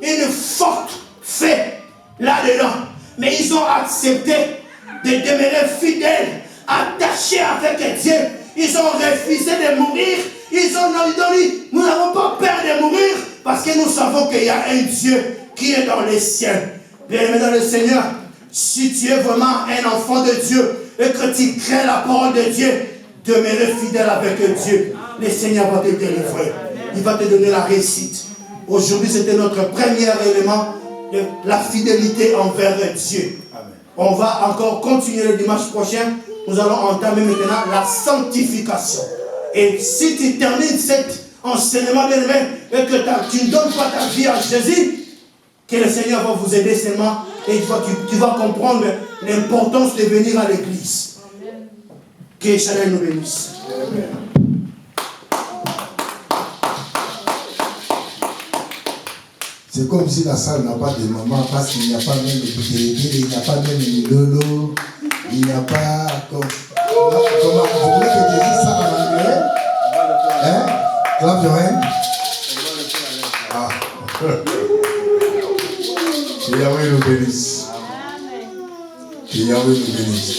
une forte fée là-dedans. Mais ils ont accepté de demeurer fidèles, attachés avec Dieu. Ils ont refusé de mourir. Ils ont dit, nous n'avons pas peur de mourir parce que nous savons qu'il y a un Dieu qui est dans les cieux. Bien-aimé dans le Seigneur, si tu es vraiment un enfant de Dieu et que tu crées la parole de Dieu, demeure fidèle avec Dieu. Le Seigneur va te délivrer. Il va te donner la réussite. Aujourd'hui, c'était notre premier élément de la fidélité envers Dieu. Amen. On va encore continuer le dimanche prochain. Nous allons entamer maintenant la sanctification. Et si tu termines cet enseignement bien-aimé et que tu ne donnes pas ta vie à Jésus, que le Seigneur va vous aider seulement et tu vas comprendre l'importance de venir à l'église. Que Éternel nous bénisse. Amen. C'est comme si la salle n'a pas de maman parce qu'il n'y a pas même de bouteille, il n'y a pas même de lolo, il n'y a pas comme... Comment vous voulez que je dise ça en anglais? Hein? Clap your hand. Ah. Que Yahweh nous bénisse. Que Yahweh nous bénisse.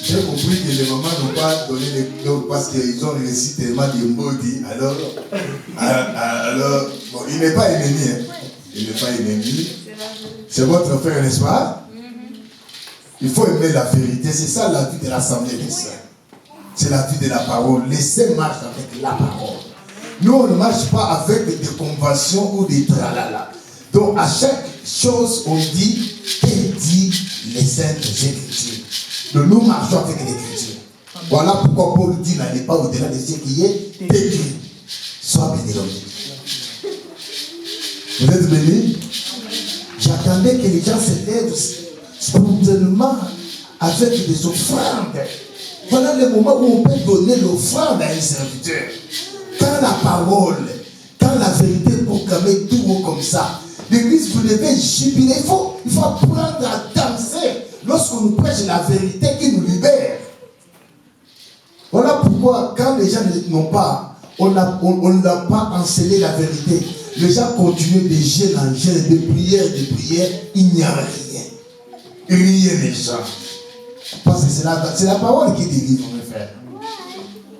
J'ai compris que les mamans n'ont pas donné les noms parce qu'ils ont réussi tellement de maudits. Alors, bon, il n'est pas ennemi. Hein. Il n'est pas ennemi. C'est votre frère, n'est-ce pas? Il faut aimer la vérité. C'est ça la vie de l'Assemblée des saints. C'est la vie de la parole. Les saints marchent avec la parole. Nous, on ne marche pas avec des conventions ou des tralala. Donc, à chaque chose, on dit, qu'elle dit les saintes écritures. Donc, nous marchons avec l'écriture. Voilà pourquoi Paul dit, n'allez pas au-delà de ce qui est écrit. Sois béni l'homme. Vous êtes bénis? J'attendais que les gens se lèvent spontanément avec des offrandes. Voilà le moment où on peut donner l'offrande à un serviteur. Quand la parole, quand la vérité est proclamée tout haut comme ça, l'église, vous devez jubiler. Il faut apprendre à danser lorsqu'on nous prêche la vérité qui nous libère. Voilà pourquoi, quand les gens n'ont pas, on n'a pas enseigné la vérité, les gens continuent de jeûne en jeûne, de prière, il n'y a rien. Rien n'est gens. Parce que c'est la parole qui délivre, mes frères.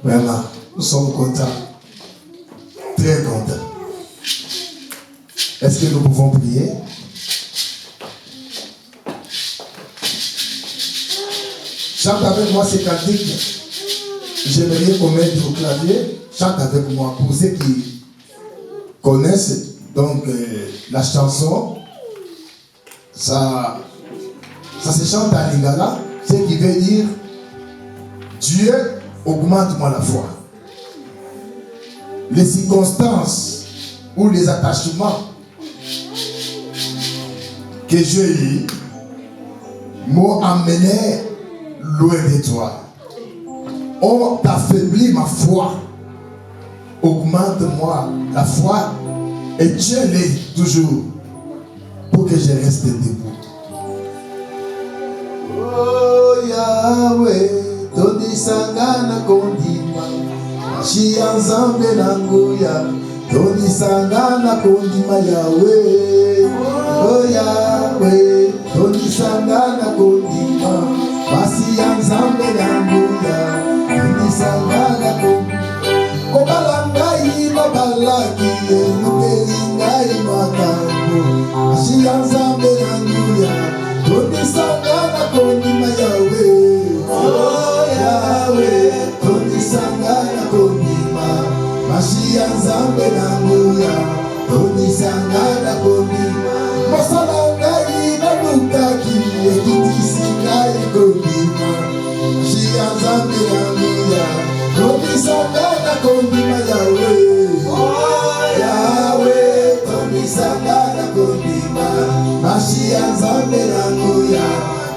Vraiment, nous sommes contents. Très contents. Est-ce que nous pouvons prier? Chante avec moi ces cantiques. J'aimerais qu'on mette au clavier. Chante avec moi pour ceux qui connaissent donc la chanson. Ça se chante à lingala, ce qui veut dire Dieu augmente-moi la foi. Les circonstances ou les attachements que j'ai eu m'ont amené loin de toi. Ont affaibli ma foi. Augmente-moi la foi et tiens-les toujours pour que je reste debout. Oh Yahweh, Toni Sangana Kondima, Shia Nzambe Nanguya, Toni Sangana Kondima Yahweh, oh Yahweh. Yahweh, Tonisangana Kondima, Basian Zambe Nambuya, Tonisangana Kondima, Kobalangai Babalaki, Lukelingai Makambo, Basian Zambe Nambuya, Tonisangana Kondima Yahweh, oh Yahweh, Tonisangana Kondima, Basian Zambe Nambuya, Tonisangana Kondima, Masalangai Nalukaki, Ekitisingai Kondima, Basian Zambe Nambuya, Tonisangana Kondima Yahweh, oh Yahweh, Tonisangana Kondima, Basian Zambe Nambuya,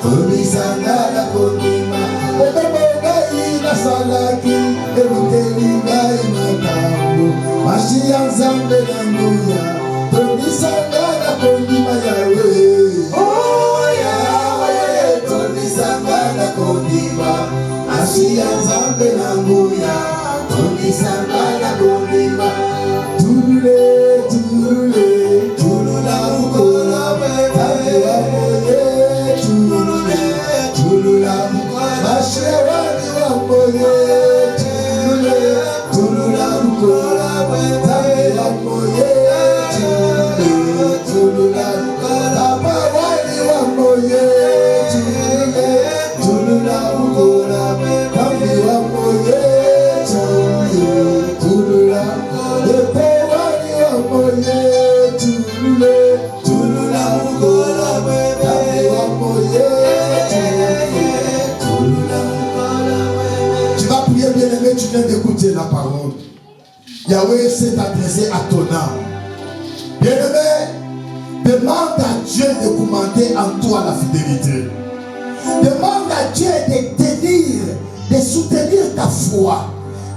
Tonisangana Kondima, Obemogai Nasalaki, Elukelingai Makambo, Basian Zambe Nambuya, Tonisangana Kondima Yahweh, oh Yahweh, Tonisangana Kondima, Basian Zambe Nambuya, Tonisangana Kondima, Tulule, Tulule, Tulula Mukola, Tabewa Moye, Tulule, Tulula Mukola, Bashewani wa Moye, Tulule, Tulula Mukola, Tabewa Moye, Tulule, Tulula Mukola, Tabawani wa Moye, Tulule, Tulula Mukola, Tabewa Moye, Tulule, Tulula Lepewani wa Moye, Tulule, Tulula Mukola, Tabewa Moye, Tulula Mukola. Tu vas prier, bien-aimé, tu viens d'écouter la parole. Yahweh s'est adressé à ton âme. Bien-aimé, demande à Dieu de commander en toi la fidélité. Demande à Dieu de tenir, de soutenir ta foi.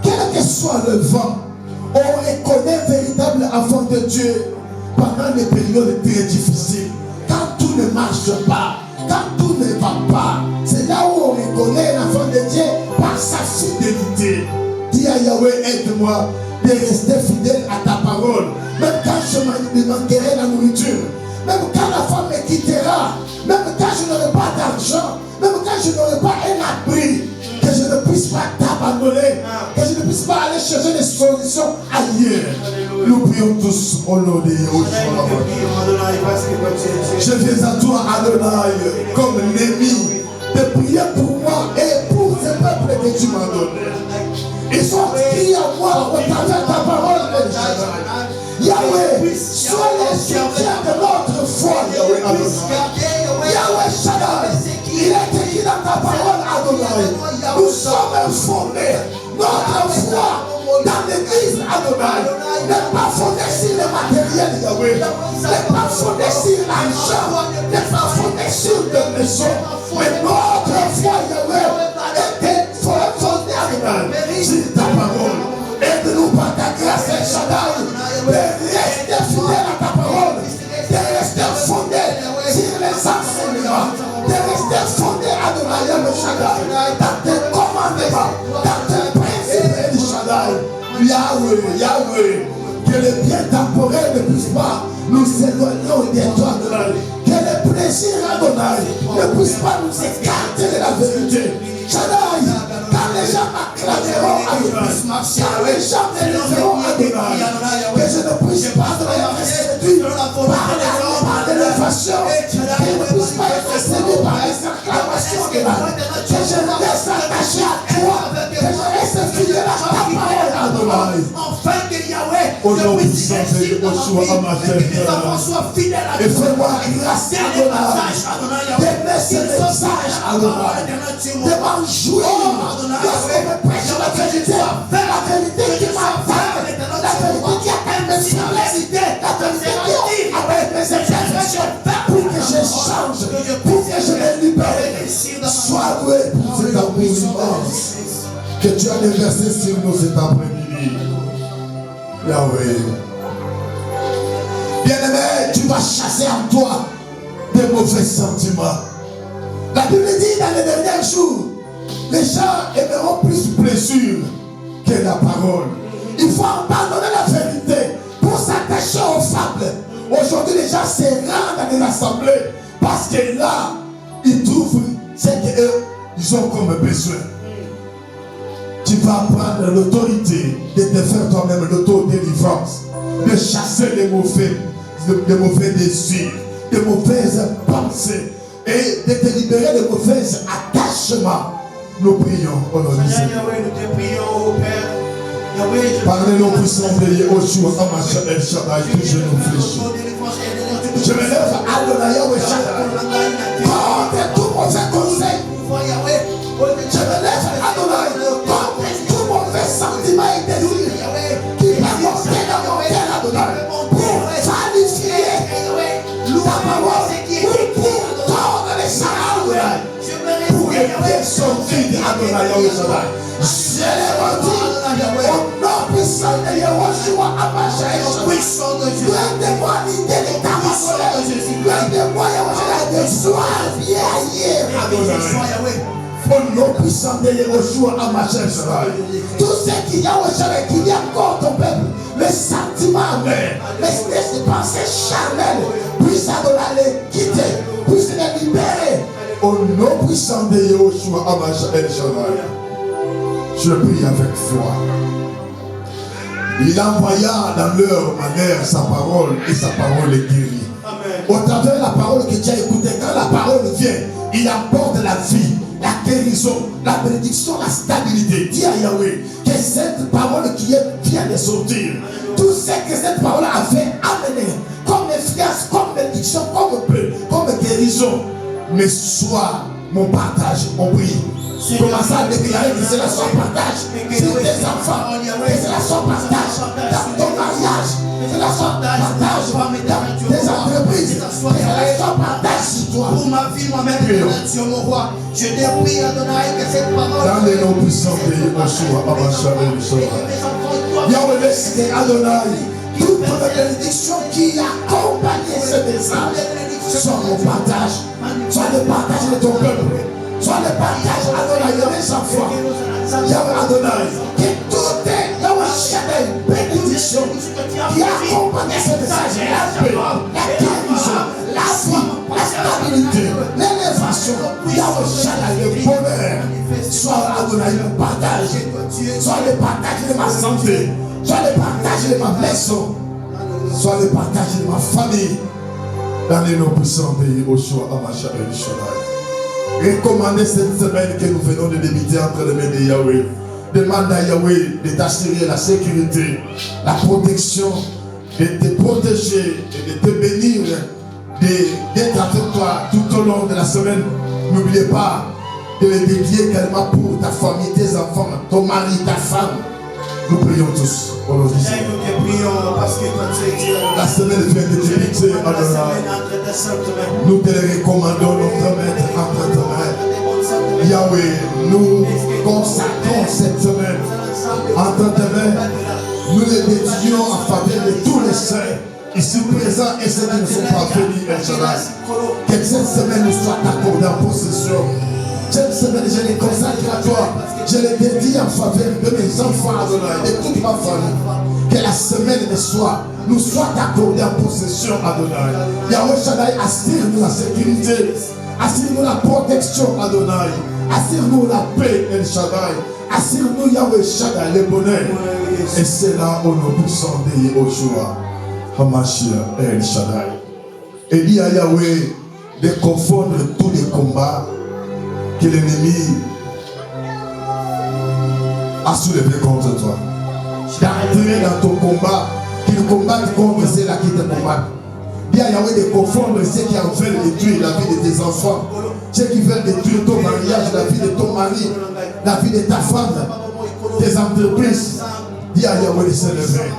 Quel que soit le vent, on reconnaît véritable enfant de Dieu pendant les périodes très difficiles. Quand tout ne marche pas, quand tout ne va pas, c'est là où on reconnaît l'enfant de Dieu par sa fidélité. Dis à Yahweh, aide-moi de rester fidèle à ta parole. Même quand je me manquerai la nourriture, même quand la femme me quittera, même quand je n'aurai pas d'argent, même quand je n'aurai pas un abri, que je ne puisse pas t'abandonner, que je ne puisse pas aller chercher des solutions ailleurs. Nous prions tous au nom de Yahweh. Je viens à toi, Adonai, comme Némi, de prier pour moi et pour ce peuple que tu m'as donné. Ils sont criés à moi au travers de ta parole, Yahweh, sois le soutien de notre foi, Yahweh Adonai. Yahweh Shaddai, il est écrit dans ta parole, Adonai. Nous sommes fondés, notre foi dans l'église, Adonai, n'est pas fondée sur le matériel, Yahweh, n'est pas fondée sur l'argent, n'est pas fondée sur des maisons, mais notre foi, Yahweh, est fondée, Adonai, sur ta parole. Aide-nous par ta grâce, El Shaddai, de rester fidèle à ta parole, de rester fondé sur les enseignements, de rester fondé, Adonai, El Shaddai, dans tes commandements, dans tes principes, El Shaddai. Yahweh, Yahweh, que les biens temporels ne puissent pas nous éloigner de toi, Adonai. Que les plaisirs, Adonai, ne puissent pas nous écarter de la vérité. Shaddai, quand les gens m'acclameront, Adonai, quand les gens m'élèveront, Adonai, que je ne puisse pas être séduit par l'élévation, que je ne puisse pas être séduit par les acclamations de l'âme, que je reste attaché à toi, que je reste fidèle à ta parole, Adonai. Enfin que Yahweh ne puisse réussir dans mon vie, et que les enfants soient fidèles à toi. Et fais-moi grâce, Adonai, d'aimer ce message, Adonai, de m'en jouir, lorsqu'on me prêche la vérité qui m'appelle, la vérité qui appelle mes simplicité, la vérité qui appelle mes imperfections, pour que je change, pour que je me libère. Sois loué pour cet amour immense que tu as déversé sur nous cet après-midi. Yahweh. Bien-aimé, tu vas chasser en toi des mauvais sentiments. La Bible dit dans les derniers jours, les gens aimeront plus plaisir que la parole. Il faut abandonner la vérité pour s'attacher aux fables. Aujourd'hui, les gens se rendent dans les assemblées Parce que là, ils trouvent ce qu'eux, ils ont comme besoin. Tu vas prendre l'autorité de te faire toi-même l'autodélivrance, de chasser les mauvais désirs, les mauvaises pensées et de te libérer des mauvais attachements. Nous prions au nom de Jésus. Parlez-nous puissant de Yehoshua, Amacha El Shaddai, tout genou fléchi. Je me lève à Adonai Yahweh Shaddai. Contre tout mauvais conseil. Je me lève à Adonai contre tout mauvais sentiment et désir qui va monter dans mon cœur, Adonai, pour qualifier ta parole, pour tordre les salades, pour aider son vide, Adonai Yahweh Shaddai. Je l'ai redit au nom puissant de Yehoshua, Amacha El Shaddai. Loin de moi l'idée de ta parole, loin de moi Yehoshua, de soir, Adonai. Au nom puissant de Yehoshua, Amacha El Shaddai. Tout ce qu'il y a au Shaddai, qu'il y a encore ton peuple, les sentiments, les pensées charnelles, puisse Adonai les quitter, puisse les libérer. Au nom puissant de Yehoshua, Amacha El Shaddai. Je prie avec foi. Il envoya dans leur manière sa parole et sa parole est guérie. Au travers de la parole que tu as écoutée, quand la parole vient, il apporte la vie, la guérison, la bénédiction, la stabilité. Dis à Yahweh que cette parole qui vient de sortir, tout ce que cette parole avait amené, comme efficace, comme bénédiction, comme guérison, mais soit mon partage, on prie. Commence à déclarer que c'est la son partage sur tes enfants, que c'est la son partage dans ton mariage, c'est la son partage dans tes entreprises, c'est la son partage sur toi. Pour ma vie, moi-même, sur mon roi, je déprie Adonai que cette parole. Dans les noms puissants de Yehoshua, Amacha El Shaddai. Yahweh, c'est Adonai. Toute la bénédiction qui accompagne ce message, soit mon partage, soit le partage de ton peuple. Soit le partage Adonai, Yahweh sans foi. Yahweh Adonai, que tout est Yahweh Shaddai, bénédiction qui accompagne ce message, la paix, la guérison, la vie, la stabilité, l'élévation, Yahweh Shaddai, le bonheur. Soit Adonai le partage, soit le partage de ma santé, soit le partage de ma maison, soit le partage de ma famille. Dans les noms puissants de Yehoshua, Amacha El Shaddai. Recommandez cette semaine que nous venons de débuter entre les mains de Yahweh. Demande à Yahweh de t'assurer la sécurité, la protection, de te protéger et de te bénir, d'être avec toi tout au long de la semaine. N'oubliez pas de les dédier également pour ta famille, tes enfants, ton mari, ta femme. Nous prions tous au nom de Jésus. La semaine vient de débuter, Adonai. Nous te les recommandons, notre maître, entre tes mains. Yahweh, nous consacrons cette semaine entre tes mains. Nous les dédions en faveur de tous les saints ici présents et ceux qui ne sont pas venus, El Shaddai. Que cette semaine nous soit accordée en possession. Cette semaine, je les consacre à toi. Je les dédie en faveur de mes enfants, Adonai, de toute ma famille. Que la semaine nous soit accordée en possession, Adonai. Yahweh Shaddai, assure-nous la sécurité. Assure-nous la protection, Adonai. Assure-nous la paix, El Shaddai. Assure-nous, Yahweh Shaddai, le bonheur. Et c'est là au nom puissant de Yehoshua, Hamashiach, El Shaddai. Et dit à Yahweh de confondre tous les combats que l'ennemi a soulevé contre toi. D'entrer dans ton combat, qu'il combatte contre ceux-là qui te combattent. Dis à Yahweh de confondre ceux qui veulent détruire la vie de tes enfants, ceux qui veulent détruire ton mariage, la vie de ton mari, la vie de ta femme, tes entreprises. Dis à Yahweh de s'élever.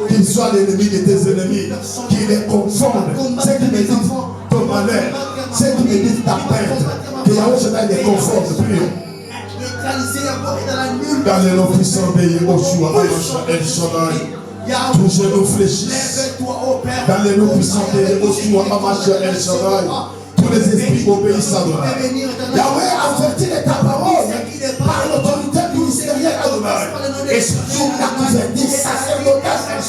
Qu'il soit l'ennemi de tes ennemis, qu'il les confonde. Ceux qui me disent ton malheur, ceux qui me disent ta perte, que Yahweh Shaddai les confonde. Dans les noms puissants de Yehoshua, Amacha El Shaddai, tous genou fléchissent. Dans les noms puissants de Yehoshua, Amacha El Shaddai, tous les esprits obéissent à Adonai. Yahweh avertit de ta parole par l'autorité ministérielle Adonai. Et surtout la couverture sacerdotale El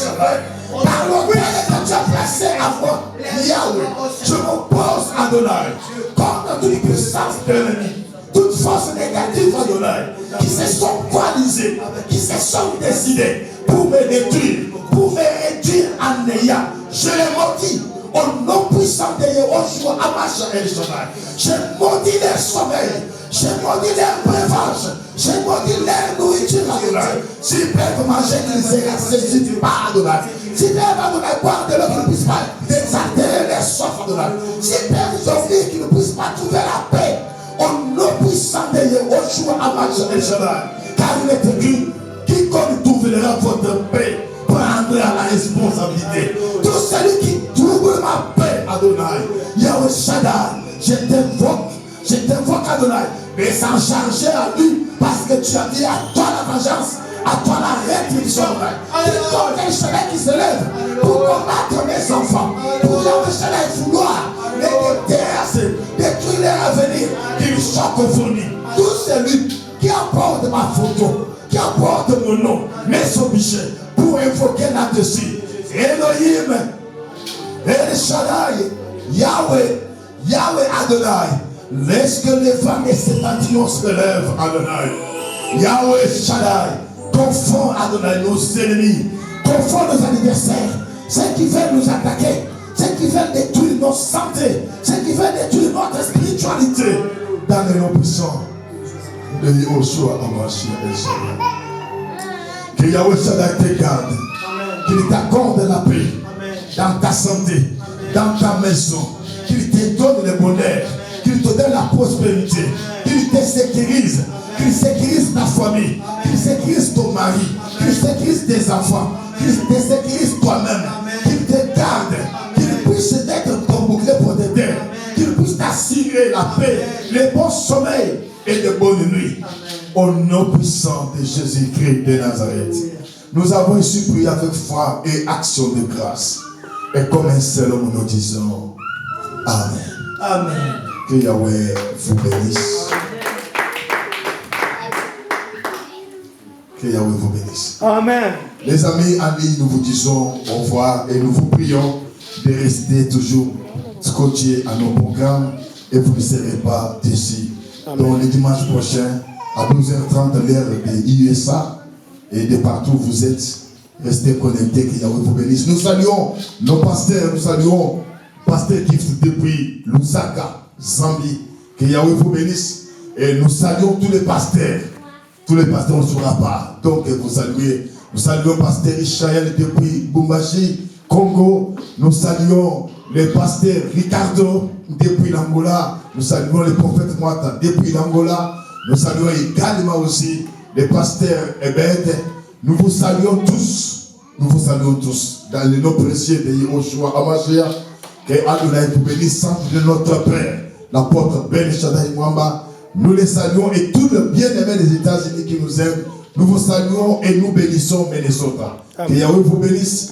Par l'autel que tu as placé avant, Yahweh, je m'oppose à Adonai contre toute puissance de l'ennemi, toute force négative Adonai, qui se sont coalisées, qui se sont décidées pour me détruire, pour me réduire en néant. Je les maudis au nom puissant de Yehoshua Hamashiach El Shaddai. Je maudis leur sommeil, je maudis leur breuvage, je maudis leur nourriture Adonai. S'ils peuvent manger, qu'ils se rassasient pas Adonai. S'ils peuvent Adonai boire de l'eau, qu'ils ne puissent pas désaltérer leur soif Adonai. S'ils peuvent dormir, qu'ils ne puissent pas trouver la paix. Au nom puissant de Yehoshua Hamashiach El Shaddai. Car il est écrit, quiconque trouvera votre paix prendra la responsabilité. Tout celui qui trouble ma paix, Adonai, Yahweh Shaddai, je t'invoque Adonai, mais sans charger à lui, parce que tu as dit à toi la vengeance, à toi la rétribution. Quiconque El Shaddai qui se lève pour combattre mes enfants, pour Yahweh Shaddai vouloir les déterrer, détruire leur avenir, qu'il choque au fourni. Tout celui qui apporte ma photo, qui apporte mon nom, mes objets, pour invoquer là-dessus. Elohim, El Shaddai, Yahweh Adonai. Laisse que les femmes et ses bâtiments se lèvent, Adonai. Yahweh Shaddai, confond Adonai nos ennemis, confond nos adversaires, ceux qui veulent nous attaquer, ceux qui veulent détruire nos santé, ceux qui veulent détruire notre spiritualité, dans le nom puissant de Yehoshua Hamashiach El Shaddai. Que Yahweh Shaddai te garde, qu'il t'accorde la paix dans ta santé, dans ta maison, qu'il te donne le bonheur, qu'il te donne la prospérité, qu'il te sécurise, qu'il sécurise ta famille, qu'il sécurise ton mari, qu'il sécurise tes enfants, qu'il te sécurise toi-même, qu'il te garde, qu'il puisse être ton bouclier pour t'aider, qu'il puisse t'assurer la paix, le bon sommeil et de bonnes nuits. Au nom puissant de Jésus-Christ de Nazareth, nous avons ici prié avec foi et action de grâce. Et comme un seul homme, nous disons Amen. Amen. Que Yahweh vous bénisse. Que Yahweh vous bénisse. Amen. Les amis, en ligne, nous vous disons au revoir et nous vous prions de rester toujours scotchés à nos programmes et vous ne serez pas déçus. Donc le dimanche prochain, à 12h30, l'heure des USA et de partout où vous êtes, restez connectés, que Yahweh vous bénisse. Nous saluons nos pasteurs, nous saluons Pasteur Gift depuis Lusaka, Zambie, que Yahweh vous bénisse. Et nous saluons tous les pasteurs ne sera pas. Donc vous saluez, nous saluons Pasteur Ishaël depuis Bumbashi, Congo. Nous saluons le pasteur Ricardo depuis l'Angola. Nous saluons le prophète Mwata depuis l'Angola. Nous saluons également aussi les pasteurs Ebed. Nous vous saluons tous. Nous vous saluons tous. Dans le nom précieux de Yehoshua Hamashiach. Que Adonai vous bénisse, centre de notre Père, l'apôtre Ben Shaddai Mwamba. Nous les saluons et tous les bien-aimés des États-Unis qui nous aiment. Nous vous saluons et nous bénissons Minnesota. Que Yahweh vous bénisse.